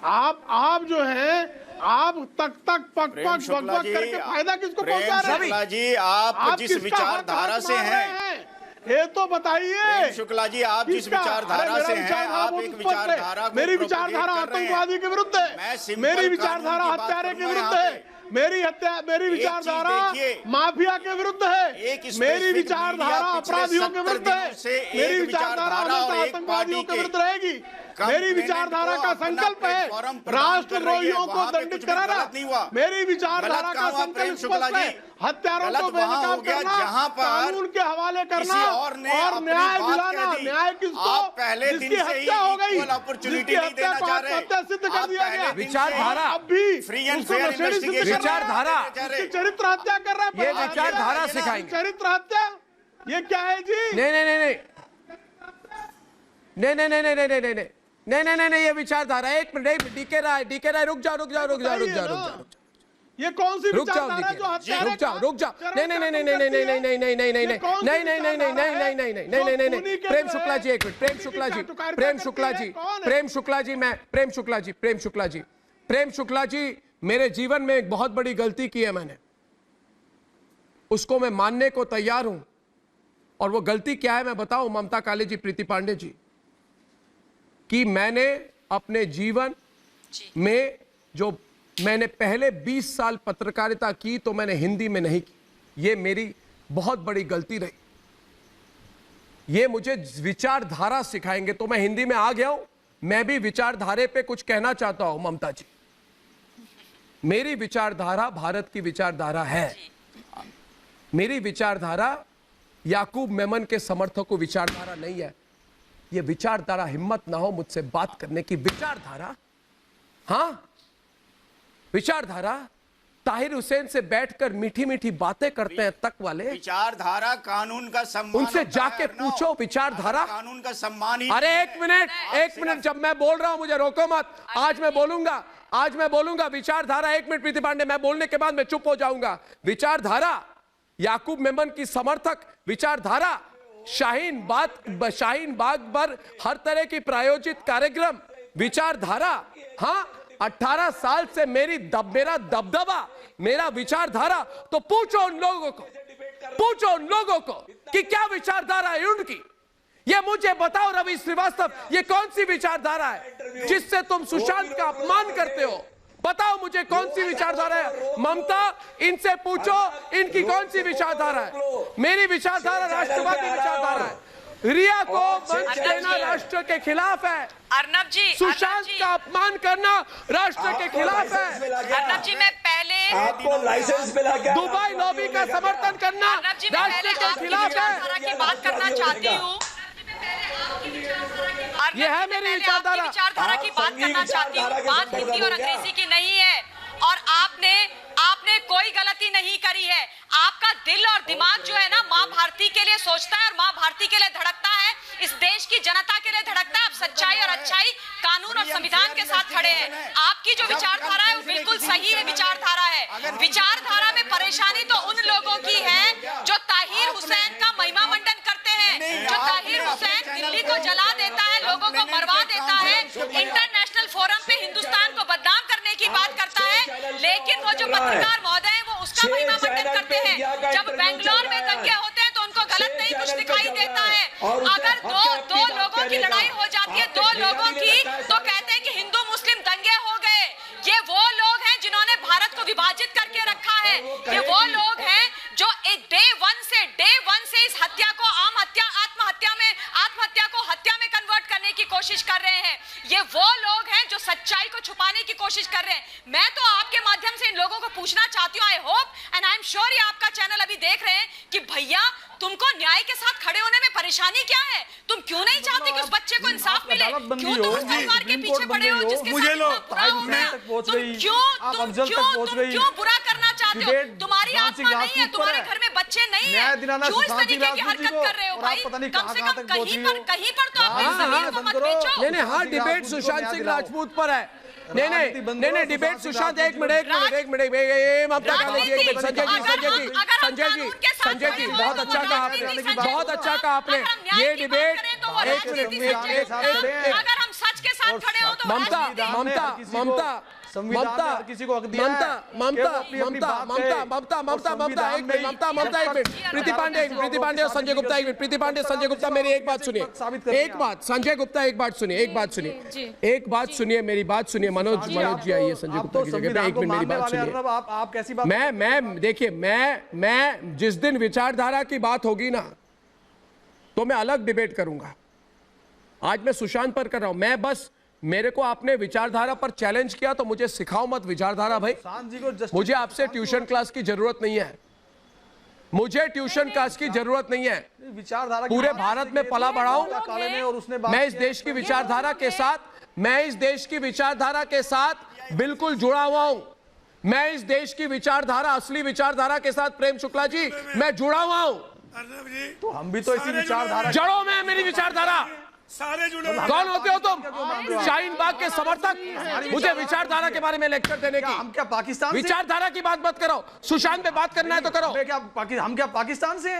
आप जो हैं आप तक पक करके फायदा किसको पहुंचा रहे हैं? जी आप जिस विचारधारा से हैं ये तो बताइए। शुक्ला जी आप जिस विचारधारा से हैं, आप एक विचारधारा, मेरी विचारधारा आतंकवादी के विरुद्ध है, मेरी विचारधारा हत्यारे के विरुद्ध है, मेरी विचारधारा माफिया के विरुद्ध है, मेरी विचारधारा अपराधियों के विरुद्ध है, मेरी विचारधारा आतंकवादियों के विरुद्ध रहेगी। मेरी विचारधारा का संकल्प है राष्ट्रद्रोहियों को दंडित कराना। मेरी विचारधारा का संकल्प स्पष्ट है, हत्यारों को बेनकाब करना, कानून के हवाले करना और न्याय दिलाना। न्याय किसको? जिसकी हत्या हो गई, जिसकी हत्या को आत्महत्या सिद्ध कर दिया गया। विचारधारा अब भी विचारधारा चरित्र हत्या कर रहा है। ये विचारधारा सिखाएंगे। चरित्र हत्या ये क्या है जी? नहीं, ये विचारधारा। एक मिनट डीके राय रुक जाओ। ये कौन सी विचारधारा जो हत्या? रुक जाओ। नहीं। प्रेम शुक्ला जी एक मिनट। प्रेम शुक्ला जी मेरे जीवन में एक बहुत बड़ी गलती की है मैंने, उसको मैं मानने को तैयार हूं। और वो गलती क्या है मैं बताऊं ममता काली जी, प्रीति पांडे जी, कि मैंने अपने जीवन में जो मैंने पहले 20 साल पत्रकारिता की तो मैंने हिंदी में नहीं की। ये मेरी बहुत बड़ी गलती रही। ये मुझे विचारधारा सिखाएंगे तो मैं हिंदी में आ गया हूं। मैं भी विचारधारे पे कुछ कहना चाहता हूं ममता जी। मेरी विचारधारा भारत की विचारधारा है। मेरी विचारधारा याकूब मेमन के समर्थकों की विचारधारा नहीं है। ये विचारधारा, हिम्मत ना हो मुझसे बात करने की, विचारधारा, हाँ विचारधारा ताहिर हुसैन से बैठकर मीठी मीठी बातें करते हैं तक वाले। विचारधारा कानून का सम्मान, उनसे जाके पूछो विचारधारा कानून का सम्मान। अरे एक मिनट जब मैं बोल रहा हूं मुझे रोको मत। आज मैं बोलूंगा विचारधारा। एक मिनट प्रीति पांडे, मैं बोलने के बाद मैं चुप हो जाऊंगा। विचारधारा याकूब मेमन की समर्थक विचारधारा, शाहीन बाग पर हर तरह की प्रायोजित कार्यक्रम विचारधारा। हाँ 18 साल से मेरा दबदबा, मेरा विचारधारा। तो पूछो उन लोगों को कि क्या विचारधारा है उनकी। ये मुझे बताओ रवि श्रीवास्तव, ये कौन सी विचारधारा है जिससे तुम सुशांत का अपमान करते हो? बताओ मुझे कौन सी विचारधारा है। ममता इनसे पूछो इनकी कौन सी विचारधारा है। मेरी विचारधारा राष्ट्रवादी विचारधारा है। रिया को मंच देना राष्ट्र के खिलाफ है। अर्नब जी, सुशांत का अपमान करना राष्ट्र के खिलाफ है। अर्नब जी मैं पहले आपको लाइसेंस मिला क्या? दुबई लॉबी का समर्थन करना राष्ट्र के खिलाफ है। की बात करना चाहती हूँ। ये है मेरी विचारधारा की बात करना चाहती हूँ। बात हिंदी और अंग्रेजी की नहीं है। और आपने कोई गलती नहीं करी है। आपका दिल और दिमाग जो है ना माँ भारती के लिए सोचता है और माँ भारती के लिए धड़कता है, इस देश की जनता के लिए धड़कता है। आप सच्चाई और अच्छाई, कानून और संविधान के साथ खड़े हैं। आपकी जो विचारधारा है वो बिल्कुल सही है विचारधारा है। विचारधारा में परेशानी तो उन लोगों की है जो ताहिर हुसैन का महिमा मंडन करते हैं, जो ताहिर हुसैन दिल्ली को जला देता है, लोगों को मरवा देता है, इंटरनेशनल फोरम पे हिंदुस्तान को बदनाम करने की बात करता है। लेकिन वो जो पत्रकार महोदय है वो उसका महिमा मंडन करते हैं। जब बेंगलोर में दंगे होते हैं तो उनको गलत नहीं कुछ दिखाई देता है। अगर दो लोगों की लड़ाई हो जाती है, दो लोगों की, तो कहते हैं कि हिंदू मुस्लिम दंगे हो गए। ये वो लोग हैं जिन्होंने भारत को विभाजित करके रखा है। ये वो लोग हैं जो डे वन से इस हत्या को आत्महत्या को हत्या में कन्वर्ट करने की कोशिश कर रहे हैं। ये वो लोग हैं जो सच्चाई को छुपाने की कोशिश कर रहे हैं। मैं तो आपके माध्यम से इन लोगों को पूछना चाहती हूँ, I hope and I am sure ये आपका चैनल अभी देख रहे हैं, कि भैया तुमको न्याय के साथ खड़े होने में परेशानी क्या है? तुम क्यों नहीं चाहते कि उस बच्चे को इंसाफ मिले? क्यों तुम उस परिवार के पीछे पड़े हो जिसके साथ बुरा हो गया? तुम क्यों बुरा करना चाहते हो? तुम्हारी आत्मा नहीं है, तुम्हारे घर में बच्चे नहीं है, क्यों इस तरीके की हरकत कर रहे हो भाई? कम से कम कहीं पर तो आप जमीन को मत बेचो। नहीं, हाँ डिबेट सुशांत सिंह राजपूत पर है। नहीं डिबेट सुशांत एक मिनट ममता संजय जी बहुत अच्छा कहा आपने ये डिबेट अगर हम सच के साथ खड़े हो तो ममता प्रीति पांडे और संजय गुप्ता प्रीति पांडे संजय गुप्ता मेरी एक बात सुनिए संजय गुप्ता एक बात सुनिए मेरी बात सुनिए मनोज जी आइए संजय गुप्ता की जगह पे 1 मिनट मेरी बात सुनिए आप कैसी बात मैं देखिए मैं जिस दिन विचारधारा की बात होगी ना तो मैं अलग डिबेट करूंगा। आज मैं सुशांत पर कर रहा हूं। मैं बस मेरे को आपने विचारधारा पर चैलेंज किया तो मुझे सिखाओ मत विचारधारा भाई। मुझे आपसे ट्यूशन क्लास की जरूरत नहीं है। मुझे ट्यूशन क्लास की जरूरत नहीं है। विचारधारा पूरे भारत में पला बढ़ा हूं। मैं इस देश की विचारधारा के साथ बिल्कुल जुड़ा हुआ हूं। मैं इस देश की विचारधारा असली विचारधारा के साथ प्रेम शुक्ला जी मैं जुड़ा हुआ हूं। तो हम भी तो इसी विचारधारा जड़ों में मेरी विचारधारा। सारे जुड़े कौन होते हो तुम? शाहीन बाग के समर्थक मुझे विचारधारा के बारे में लेक्चर देने की। हम क्या पाकिस्तान विचारधारा की बात मत करो। सुशांत पे बात करना है तो करो। हम क्या पाकिस्तान से?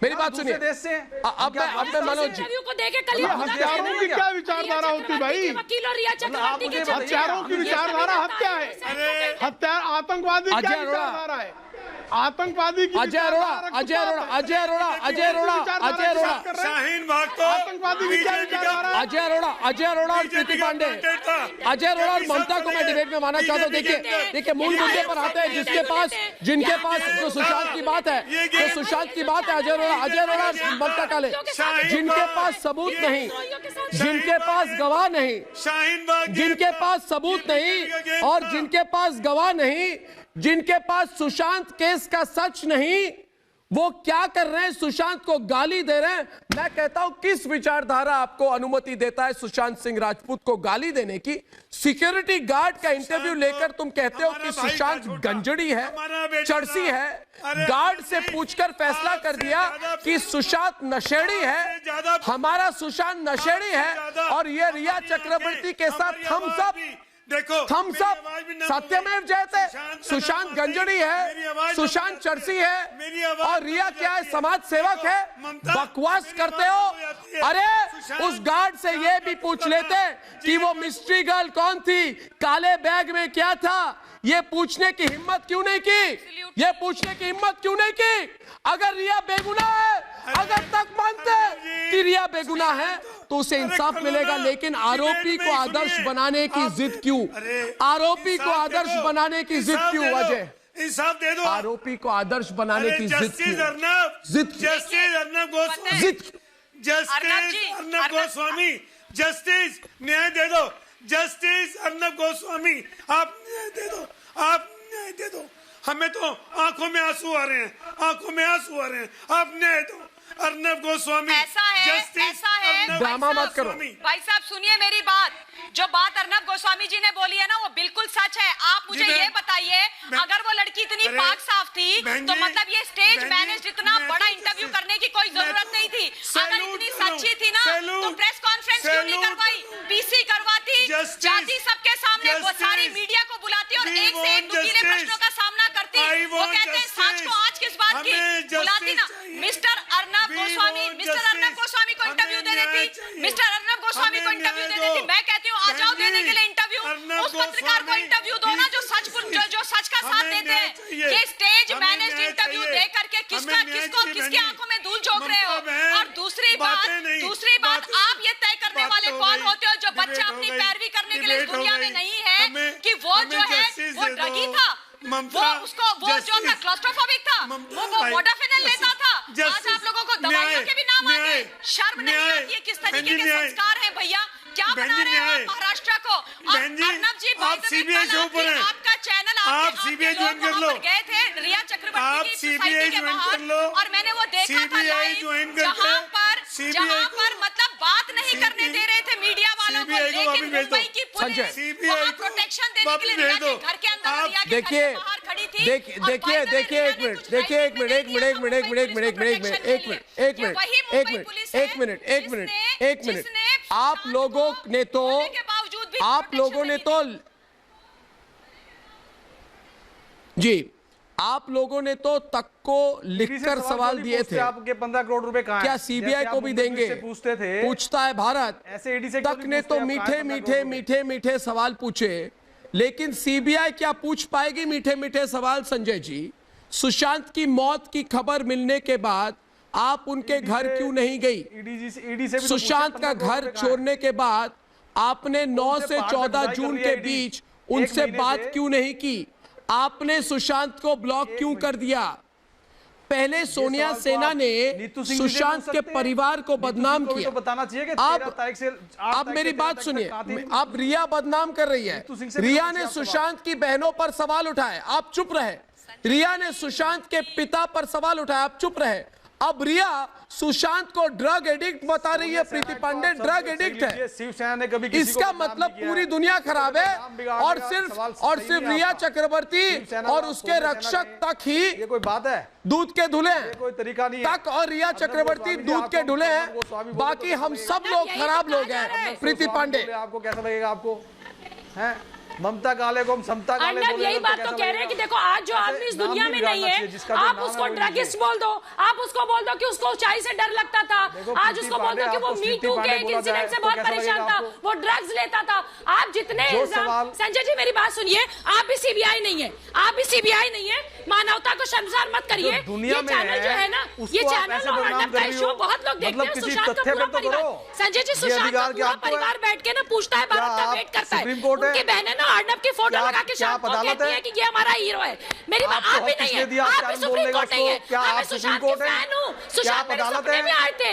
मेरी बात सुनिए। देश से अब मैं मनोज जी को देखे कल हत्यारों की क्या विचारधारा होती भाई? वकील और रिया चक्रवर्ती की हत्यारों की विचारधारा हत्या है। हत्या आतंकवादी क्या विचारधारा है? आतंकवादी की अजय अरोड़ा शाहीन बाग तो आतंकवादी की क्या विचारधारा? अजय अरोड़ा और प्रीति पांडे अजय अरोड़ा और ममता को मैं डिबेट में मानना चाहता हूँ। देखिए मूल मुद्दे पर आते हैं जिनके पास जो सुशांत की बात है अजय अरोड़ा ममता काले जिनके पास सबूत नहीं, जिनके पास गवाह नहीं, जिनके पास सबूत नहीं और जिनके पास गवाह नहीं, जिनके पास सुशांत केस का सच नहीं, वो क्या कर रहे हैं? सुशांत को गाली दे रहे हैं। मैं कहता हूं किस विचारधारा आपको अनुमति देता है सुशांत सिंह राजपूत को गाली देने की? सिक्योरिटी गार्ड का इंटरव्यू लेकर तुम कहते हो कि सुशांत गंजड़ी है, चर्सी है। गार्ड से पूछकर फैसला कर दिया कि सुशांत नशेड़ी है। हमारा सुशांत नशेड़ी है और ये रिया चक्रवर्ती के साथ थम्स अप सत्यमेव जयते। सुशांत गंजड़ी है, सुशांत चर्सी है और रिया क्या है? समाज सेवक है। बकवास करते हो। अरे उस गार्ड से ये भी पूछ लेते कि वो मिस्ट्री गर्ल कौन थी, काले बैग में क्या था। ये पूछने की हिम्मत क्यों नहीं की? अगर रिया बेगुनाह है, अगर तक मानते कि रिया बेगुनाह है तो उसे इंसाफ मिलेगा। लेकिन आरोपी को आदर्श बनाने की जिद क्यों? अजय इंसाफ दे दो। आरोपी को आदर्श बनाने की जिद जस्टिस अर्नब गोस्वामी जस्टिस न्याय दे दो। जस्टिस अर्नब गोस्वामी आप न्याय दे दो। हमें तो आंखों में आंसू आ रहे हैं। आप न्याय दो। अर्नब गोस्वामी ऐसा है ड्रामा मत करो। भाई साहब सुनिए मेरी बात। जो बात अर्नब गोस्वामी जी ने बोली है ना वो बिल्कुल सच है। आप मुझे ये बताइए अगर वो लड़की इतनी पाक साफ थी तो मतलब ये स्टेज मैनेज इतना बड़ा इंटरव्यू करने की कोई जरूरत नहीं थी। अगर इतनी सच्ची थी ना तो प्रेस कॉन्फ्रेंस क्यों नहीं करवाई? पीसी करवाती, जाती सबके सामने वो सारी मीडिया को बुलाती और एक से एक नुकीले प्रश्नों का सामना करती। वो कहते हैं सच को आज किस बात की बुलाती ना। मिस्टर अर्नब गोस्वामी को इंटरव्यू दे देती। मैं कहती हूँ आ जाओ देने के लिए इंटरव्यू। उस पत्रकार को इंटरव्यू दो ना जो सच का साथ देते हैं। ये स्टेज मैनेज्ड इंटरव्यू दे करके किसकी आंखों में धूल झोंक रहे हो? और दूसरी बात आप ये तय करने वाले कौन होते हो जो बच्चा अपनी पैरवी करने के लिए इस दुनिया में नहीं है कि वो जो है वो ड्रगी था, वो जो था क्लॉस्ट्रोफोबिक था, वो मोडाफिनेल लेता था। आज आप लोगों को दवाइयों के भी नाम आ गए। शर्म नहीं आती है? किस तरीके के संस्कार हैं भैया? क्या बना रहे हैं आप महाराष्ट्र को? अर्नब जी आप सीबीआई के ऊपर हैं। आपका चैनल आप सीबीआई ज्वाइन कर लो। गए थे रिया चक्रवर्ती की सोसाइटी के बाहर और मैंने वो देखा था जहां पर मतलब बात नहीं करने दे रहे थे मीडिया वालों को। लेकिन मुंबई की पुलिस वहां प्रोटेक्शन देने के लिए रिया के घर के अंदर रिया के घर के बाहर खड़ी थी। एक मिनट आप लोगों ने तो जी, आप लोगों ने तो तक को लिखकर सवाल दिए थे, आपके 15 करोड़ रुपए कहां हैं? क्या सीबीआई को भी देंगे? पूछते थे, पूछता है भारत। ऐसे ईडी से तक ने तो मीठे मीठे मीठे मीठे सवाल पूछे, लेकिन सीबीआई क्या पूछ पाएगी मीठे मीठे सवाल? संजय जी, सुशांत की मौत की खबर मिलने के बाद आप उनके घर क्यों नहीं गई? सुशांत का घर छोड़ने के बाद आपने 9 से 14 जून के बीच उनसे बात क्यों नहीं की? आपने सुशांत को ब्लॉक क्यों कर दिया? पहले सोनिया सेना ने सुशांत के परिवार को बदनाम किया। बताना चाहिए कि अब मेरी बात सुनिए, अब रिया बदनाम कर रही है। रिया ने सुशांत की बहनों पर सवाल उठाए, आप चुप रहे। रिया ने सुशांत के पिता पर सवाल उठाया, आप चुप रहे। अब रिया सुशांत को ड्रग एडिक्ट बता रही है। प्रीति पांडे ड्रग एडिक्ट है, शिवसेना ने कभी इसका मतलब पूरी दुनिया खराब है और सिर्फ रिया चक्रवर्ती और उसके रक्षक तक ही ये कोई बात है? दूध के धुले हैं, कोई तरीका नहीं है। तक और रिया चक्रवर्ती दूध के धुले हैं, बाकी हम सब लोग खराब लोग हैं। प्रीति पांडे, आपको कैसा लगेगा? आपको है ममता काले को हम समता काले बोले, यही बात तो कह रहे हैं कि देखो आज जो आदमी इस दुनिया में नहीं है, आप उसको ड्रगिस्ट बोल दो, आप उसको बोल दो कि उसको ऊंचाई से डर लगता था, आज उसको बोल दो कि वो मी टू के एक इंसिडेंट से बहुत परेशान था, वो ड्रग्स लेता था। आप जितने इल्जाम, संजय जी मेरी बात सुनिए, आप भी सीबीआई नहीं है, आप भी सीबीआई नहीं है। मानवता को शर्मसार मत करिए। ये चैनल जो है ना, ये चैनल और अर्नब का शो बहुत लोग देखते हैं। सुशांत का पूरा परिवार, संजय जी, सुशांत का पूरा परिवार बैठ के ना पूछता है, भारत का वेट करता है। उनकी बहनें ना अर्नब की फोटो लगा के शाम को कहती है कि ये हमारा हीरो है। मेरी बात, आप भी नहीं है, आप भी सुप्रीम कोर्ट नहीं है। मैं सुशांत की फैन हूँ, सुशांत मेरे सपने में आए थे।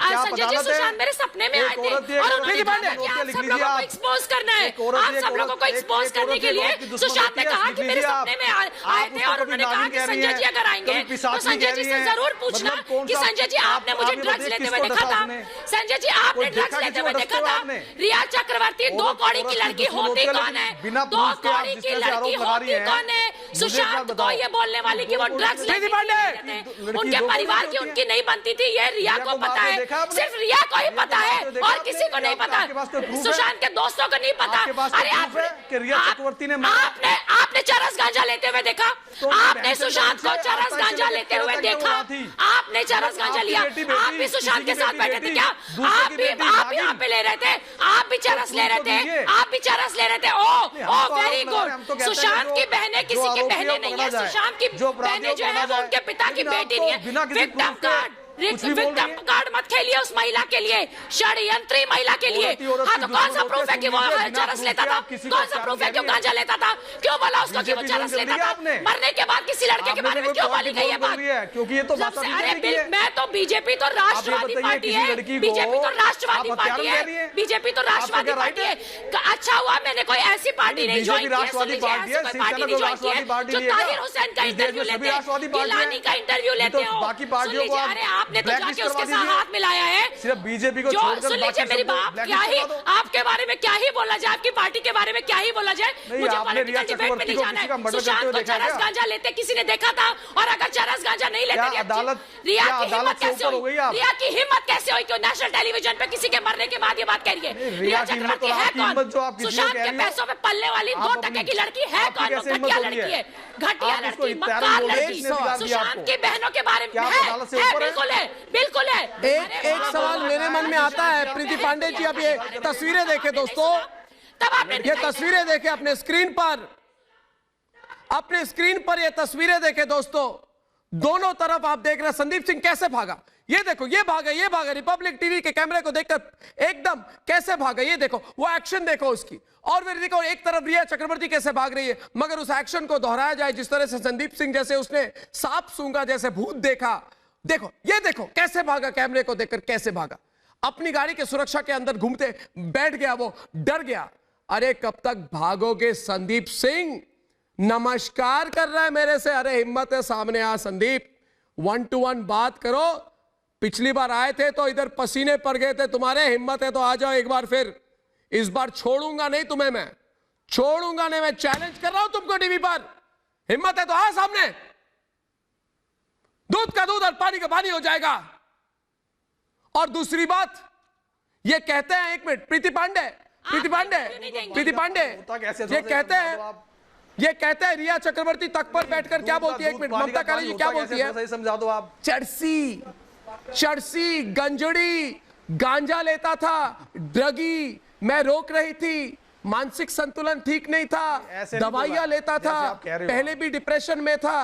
संजय जी, सुशांत मेरे सपने में आए थे और उन्होंने कहा कि आप सब लोगों को एक्सपोज करना है। आप सब लोगों को एक्सपोज करने के लिए सुशांत ने कहा कि मेरे सपने में आए थे और उन्होंने कहा कि संजय जी अगर आएंगे तो संजय जी से जरूर पूछना कि संजय जी आपने मुझे ड्रग्स लेते हुए देखा था? संजय जी आपने ड्रग्स लेते हुए देखा था? रिया चक्रवर्ती 2 कौड़ी की लड़की होती कौन है? 2 कौड़ी की लड़की होती कौन है? सुशांत को ये बोलने वाली कि वो ड्रग्स लेते थे, उनके परिवार की उनकी नहीं बनती थी, ये रिया को पता है, सिर्फ रिया को ही पता है और किसी को नहीं पता, सुशांत के दोस्तों को नहीं पता। अरे आपने चरस गांजा लेते हुए देखा? आपने सुशांत को चरस गांजा लेते हुए देखा? आपने चरस गांजा लिया? आप भी सुशांत के साथ बैठे थे क्या? आप यहाँ पे ले रहे थे? आप भी चरस ले रहे थे? आप भी चरस ले रहे थे? ओ वेरी गुड। सुशांत की बहनें किसी की बहनें नहीं है, सुशांत की बहनें जो है वो उनके पिता की बेटी नहीं है। विक्टिम कार्ड, विक्टिम कार्ड मत खेलिए उस महिला के लिए, षड्यंत्री महिला के लिए। हाँ, तो कौन सा प्रूफ है कि वो चरस लेता था? कौन सा प्रूफ है कि वो गांजा लेता था? क्यों बोला उसको कि वो चरस लेता था? मरने के बाद किसी लड़के के बारे में क्यों बोली गई है बात? क्योंकि ये तो अरे मैं तो बीजेपी तो राष्ट्रवादी पार्टी है, बीजेपी तो राष्ट्रवादी पार्टी है, बीजेपी तो राष्ट्रवादी पार्टी है। अच्छा हुआ मैंने कोई ऐसी पार्टी नहीं ज्वाइन की, पार्टी नहीं ज्वाइन की है जो ताहिर हुसैन का इंटरव्यू लेते हैं, गिलानी का इंटरव्यू लेते हो। बाकी पार्टियों को आपने तो जाके उसके साथ हाथ मिलाया है। सिर्फ बीजेपी को छोड़कर सुन लीजिए मेरी बात, क्या ही आपके बारे में क्या ही बोला जाए, आपकी पार्टी के बारे में क्या ही बोला जाए, मुझे पॉलिटिकल डिबेट में नहीं जाना है। सुशांत को चरस गांजा लेते किसी ने देखा था? और अगर चरस गांजा नहीं लेते, रिया की हिम्मत कैसे हुई? रिया की हिम्मत कैसे हुई कि नेशनल टेलीविजन पे किसी के मरने के बाद ये बात कह रही है? रिया चक्रवर्ती है कौन? सुशांत के पैसों में पलने वाली 2 टके की लड़की है कौन? वो घटिया लड़की है, घटिया लड़की, मक्कार लड़की। सुशांत की बहनों के बारे में है, बिल्कुल है, बिल्कुल है। एक सवाल मेरे मन में आता है प्रीति पांडे जी, अब ये तस्वीरें देखें दोस्तों, ये तस्वीरें देखें अपने स्क्रीन पर, अपने स्क्रीन पर ये तस्वीरें देखें दोस्तों। दोनों तरफ आप देख रहे हैं संदीप सिंह कैसे भागा, ये देखो, ये भागा रिपब्लिक टीवी के कैमरे को देखकर एकदम कैसे भागा, ये देखो, वो एक्शन देखो उसकी। और फिर देखो एक तरफ रिया चक्रवर्ती कैसे भाग रही है, मगर उस एक्शन को दोहराया जाए जिस तरह से संदीप सिंह जैसे उसने सांप सूंघा जैसे भूत देखा, देखो, ये देखो कैसे भागा, कैमरे को देखकर कैसे भागा, अपनी गाड़ी के सुरक्षा के अंदर घूमते बैठ गया, वो डर गया। अरे कब तक भागोगे संदीप सिंह? नमस्कार कर रहा है मेरे से, अरे हिम्मत है सामने आ संदीप, 1 to 1 बात करो। पिछली बार आए थे तो इधर पसीने पड़ गए थे तुम्हारे, हिम्मत है तो आ जाओ एक बार फिर। इस बार छोड़ूंगा नहीं तुम्हें, मैं छोड़ूंगा नहीं, मैं चैलेंज कर रहा हूं तुमको टीवी पर, हिम्मत है तो आ सामने, दूध का दूध और पानी का पानी हो जाएगा। और दूसरी बात ये कहते हैं, एक मिनट, प्रीति पांडे ये कहते हैं, ये कहते हैं रिया चक्रवर्ती तक पर बैठकर क्या बोलती है, एक मिनट, ममता काली जी क्या बोलती है, सही समझा दो आप। चरसी गंजड़ी, गांजा लेता था, ड्रगी, मैं रोक रही थी, मानसिक संतुलन ठीक नहीं था, दवाइयां लेता था, पहले भी डिप्रेशन में था।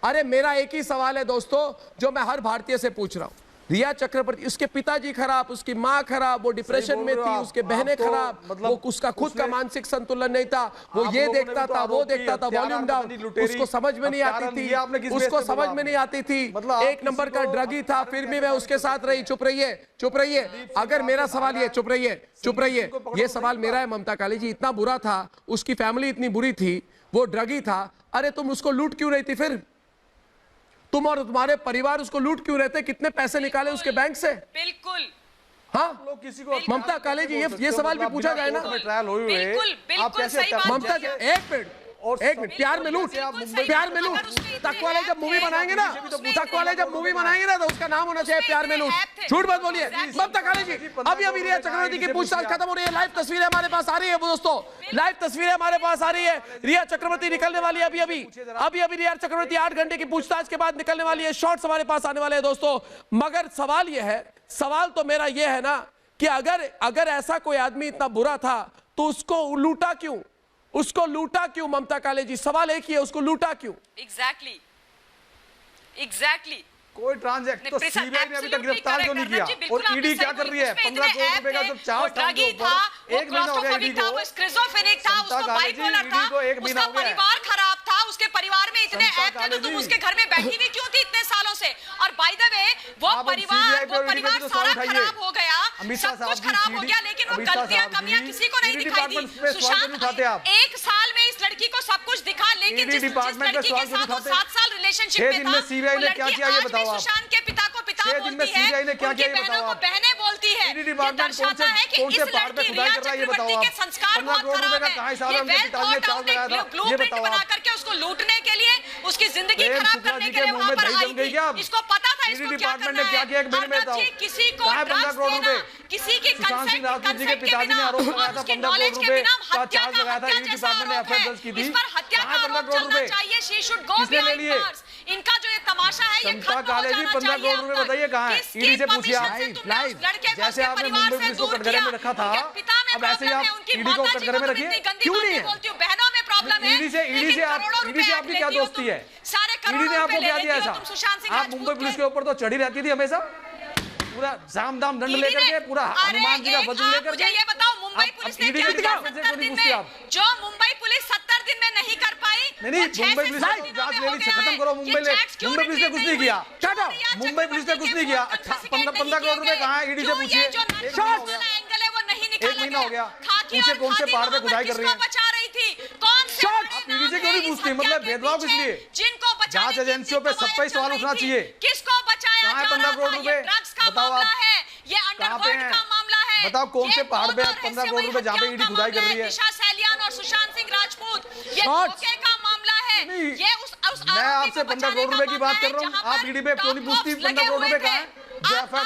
अरे मेरा एक ही सवाल है दोस्तों जो मैं हर भारतीय से पूछ रहा हूं, रिया चक्रवर्ती, उसके पिताजी खराब, उसकी माँ खराब, वो डिप्रेशन में थी, उसके बहनें खराब, वो उसका खुद का मानसिक संतुलन नहीं था, वो ये देखता था, वो देखता था, वॉल्यूम डाउन, उसको समझ में नहीं आती थी, उसको समझ में नहीं आती थी, एक नंबर का ड्रगी था, फिर भी मैं उसके साथ रही। चुप रहिए, चुप रहिए, अगर मेरा सवाल ये, चुप रहिए, चुप रहिए, ये सवाल मेरा है ममता काली जी, इतना बुरा था, उसकी फैमिली इतनी बुरी थी, वो ड्रगी था, अरे तुम उसको लूट क्यों रही थी फिर? तुम और तुम्हारे परिवार उसको लूट क्यों रहते? कितने पैसे निकाले उसके बैंक से? बिल्कुल। हाँ, किसी को ममता काली जी ये सवाल भी पूछा जाए ना, बिल्कुल बिल्कुल सही बात। ममता जी एक मिनट, प्यार में लूट, प्यार में लूट, तक वाले जब मूवी बनाएंगे ना, तक वाले जब मूवी बनाएंगे ना तो उसका नाम होना चाहिए प्यार में लूट। झूठ मत बोलिए ममता काली जी। अभी रिया चक्रवर्ती की पूछताछ खत्म हो रही है, लाइव तस्वीरें हमारे पास आ रही है दोस्तों, लाइव तस्वीरें हमारे पास आ रही है, रिया चक्रवर्ती निकलने वाली है अभी रिया चक्रवर्ती 8 घंटे की पूछताछ के बाद निकलने वाली है, शॉर्ट्स हमारे पास आने वाले हैं दोस्तों। मगर सवाल यह है, सवाल तो मेरा यह है ना कि अगर ऐसा कोई आदमी इतना बुरा था तो उसको लूटा क्यों? उसको लूटा क्यों ममता काली जी? सवाल एक ही है, उसको लूटा क्यों? एग्जैक्टली कोई ट्रांजैक्शन तो सीबीआई ने अभी तक गिरफ्तार क्यों नहीं किया? और ईडी क्या कर रही है? 15 करोड़ रुपए का जो चार्ज था, एक महीना हो गया ईडी को, स्किज़ोफ्रेनिक था, उसको बाइपोलर था, उसका परिवार खराब था, उसके परिवार में इतने ऐप थे तो तुम उसके घर में बैठी हुई क्यों थी इतने सालों से? और बाय द वे वो परिवार सारा खराब हो गया, सब कुछ खराब हो गया, लेकिन वो गलतियां कमियां किसी को नहीं दिखाई दी। सुशांत 1 साल में इस लड़की को सब कुछ दिखा, लेकिन जिस लड़की के साथ वो 7 साल रिलेशनशिप में था, सीबीआई ने क्या किया ये बताओ? सुशांत के पिता को पिता बोलती है, उनकी बहनों को बहनें बोलती है। ये दर्शाता है कि इस लड़की रिया चक्रवर्ती के संस्कार बहुत खराब है। ये वेल थॉट आउट एक ब्लूप्रिंट बना करके उसको लूटने के लिए, उसकी जिंदगी खराब करने के लिए वहां पर आई थी। इसको पता था इसको क्या करना है। अगर किसी को ड्रग्स देना, किसी की कंसेंट के बिना और उसकी नॉलेज के बिना हत्या जैसा आरोप है, इस पर हत्या का आरोप चलना चाहिए। She should go behind bars. इनका जो ये तमाशा है ये खत्म हो जाना चाहिए। 15 करोड़ रुपए बताइए कहां है? ईडी से पूछिए आप। जैसे आपने मुंबई पुलिस को कटघरे में रखा था, अब ऐसे ही आप ईडी को कटघरे में रखिए, क्यों नहीं है? बहनों में प्रॉब्लम है। ईडी से आपकी क्या दोस्ती है? ईडी ने आपको क्या दिया ऐसा? आप मुंबई पुलिस के ऊपर तो चढ़ी रहती थी हमेशा, पूरा जाम दाम दंड लेकर के, पूरा हनुमान जी का वजन लेकर के। ये बताओ मुंबई पुलिस ने क्या किया 70 दिन में, जो मुंबई पुलिस 70 दिन में नहीं कर पाई? नहीं, मुंबई पुलिस ने जांच ले ली, खत्म करो। मुंबई पुलिस ने कुछ नहीं किया। मुंबई पुलिस ने कुछ नहीं किया। 15 करोड़ रुपए कहाँ है? ईडी से पूछिए। एंगल है वो नहीं निकाला। 1 महीना हो गया। पूछे कौन से पहाड़ पे खुदाई कर रही है? बचा रही थी कौन से? आप ईडी से क्यों नहीं पूछती? मतलब भेदभाव किस लिए? जिनको जांच एजेंसियों पे सब पे सवाल उठना चाहिए। किसको बचाया? कहाँ है 15 करोड़ रुपए? बताओ आप, ये अंडरवर्ल्ड का मामला है। बताओ कौन से पहाड़ पे 15 करोड़ रुपए जहाँ पे ईडी खुदाई कर रही है? दिशा सैलियान और सुशांत सिंह राजपूत, ये धोखे का मामला है। ये उस मैं आपसे 15 करोड़ रुपए की बात कर रहा हूँ, आप ईडी पे क्यों नहीं पूछती? 15 करोड़ रुपए कहाँ है?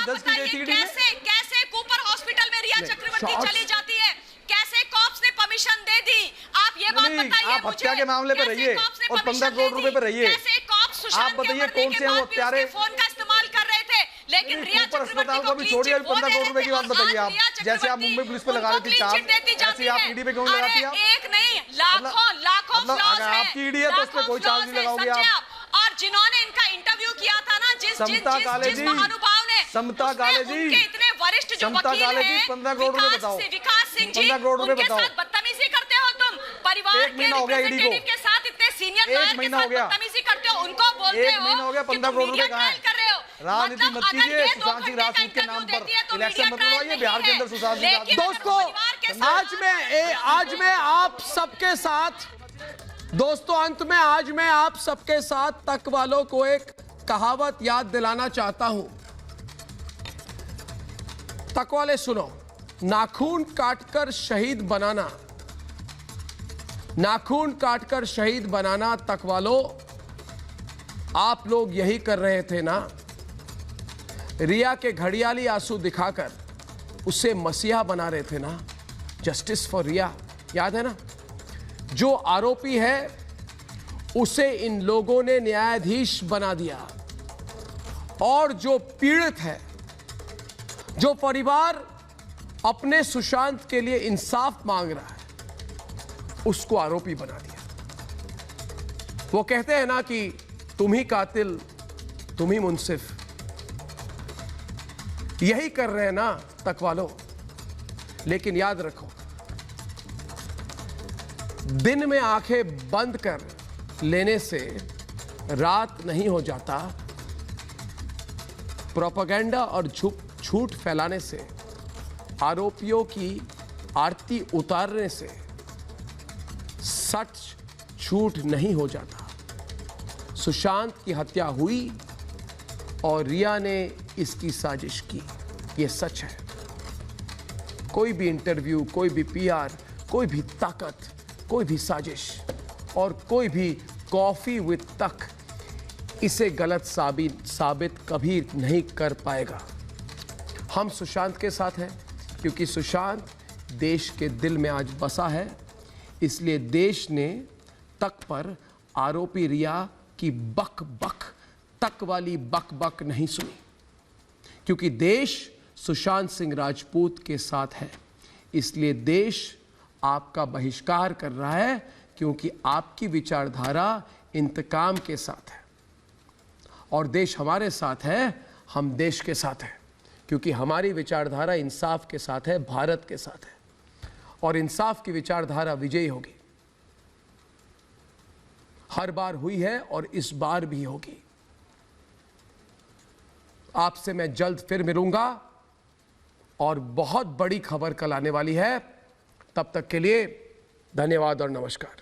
दर्ज की गई थी ईडी में। कैसे कूपर हॉस्पिटल में रिया चक्रवर्ती चली जाती है? कैसे कॉप्स ने परमिशन दे दी? आप ये बात बताइए। आप हत्या के मामले पे रहिए और 15 करोड़ रुपए पे रहिए। आप बताइए कौन से वो हत्यारे फोन का इस्तेमाल कर रहे थे, लेकिन रिया अस्पताल को भी छोड़िए। 15 करोड़ रुपए की बात बताइए आप। जैसे आप मुंबई पुलिस पे लगा रही थी चार्ज, ऐसे आप ईडी पे क्यों लगाती हैं? एक नहीं, लाखों फ्लॉज हैं। आपकी ईडी है तो उस पे कोई चार्ज नहीं लगाओगे आप। और जिन्होंने इनका इंटरव्यू किया था ना, जिस महानुभाव ने, समता काले जी, इतने वरिष्ठ जो वकील हैं, 15 करोड़ रुपए बताओ। विकास सिंह जी, 15 करोड़ रुपए बताओ। बदतमीजी करते हो तुम। परिवार एक महीना हो गया ईडी को, के साथ इतने सीनियर एक लॉयर के महीना साथ हो गया, बदतमीजी करते हो, उनको बोलते हो। एक महीना हो गया, 15 करोड़ रुपए कहाँ है? कर रहे हो। राजनीति मत कीजिए सुशांत सिंह राजपूत के नाम पर, इलेक्शन मत लड़वाइए बिहार के अंदर सुशांत सिंह राजपूत। दोस्तों आज मैं आप सबके साथ, दोस्तों अंत में आज मैं आप सबके साथ तक वालों को एक कहावत याद दिलाना चाहता हूं। तक वाले सुनो, नाखून काटकर शहीद बनाना, नाखून काटकर शहीद बनाना। तक वालों, आप लोग यही कर रहे थे ना? रिया के घड़ियाली आंसू दिखाकर उसे मसीहा बना रहे थे ना? जस्टिस फॉर रिया, याद है ना? जो आरोपी है उसे इन लोगों ने न्यायाधीश बना दिया। और जो पीड़ित है, जो परिवार अपने सुशांत के लिए इंसाफ मांग रहा है, उसको आरोपी बना दिया। वो कहते हैं ना कि तुम ही कातिल, तुम ही मुंसिफ। यही कर रहे हैं ना तक वालों। लेकिन याद रखो, दिन में आंखें बंद कर लेने से रात नहीं हो जाता। प्रोपेगेंडा और झूठ फैलाने से, आरोपियों की आरती उतारने से सच झूठ नहीं हो जाता। सुशांत की हत्या हुई और रिया ने इसकी साजिश की, यह सच है। कोई भी इंटरव्यू, कोई भी पीआर, कोई भी ताकत, कोई भी साजिश और कोई भी कॉफी विद तक इसे गलत साबित कभी नहीं कर पाएगा। हम सुशांत के साथ हैं क्योंकि सुशांत देश के दिल में आज बसा है। इसलिए देश ने तक पर आरोपी रिया की बक बक तक वाली बक बक नहीं सुनी, क्योंकि देश सुशांत सिंह राजपूत के साथ है। इसलिए देश आपका बहिष्कार कर रहा है, क्योंकि आपकी विचारधारा इंतकाम के साथ है। और देश हमारे साथ है, हम देश के साथ हैं, क्योंकि हमारी विचारधारा इंसाफ के साथ है, भारत के साथ है। और इंसाफ की विचारधारा विजयी होगी। हर बार हुई है और इस बार भी होगी। आपसे मैं जल्द फिर मिलूंगा और बहुत बड़ी खबर कल आने वाली है। तब तक के लिए धन्यवाद और नमस्कार।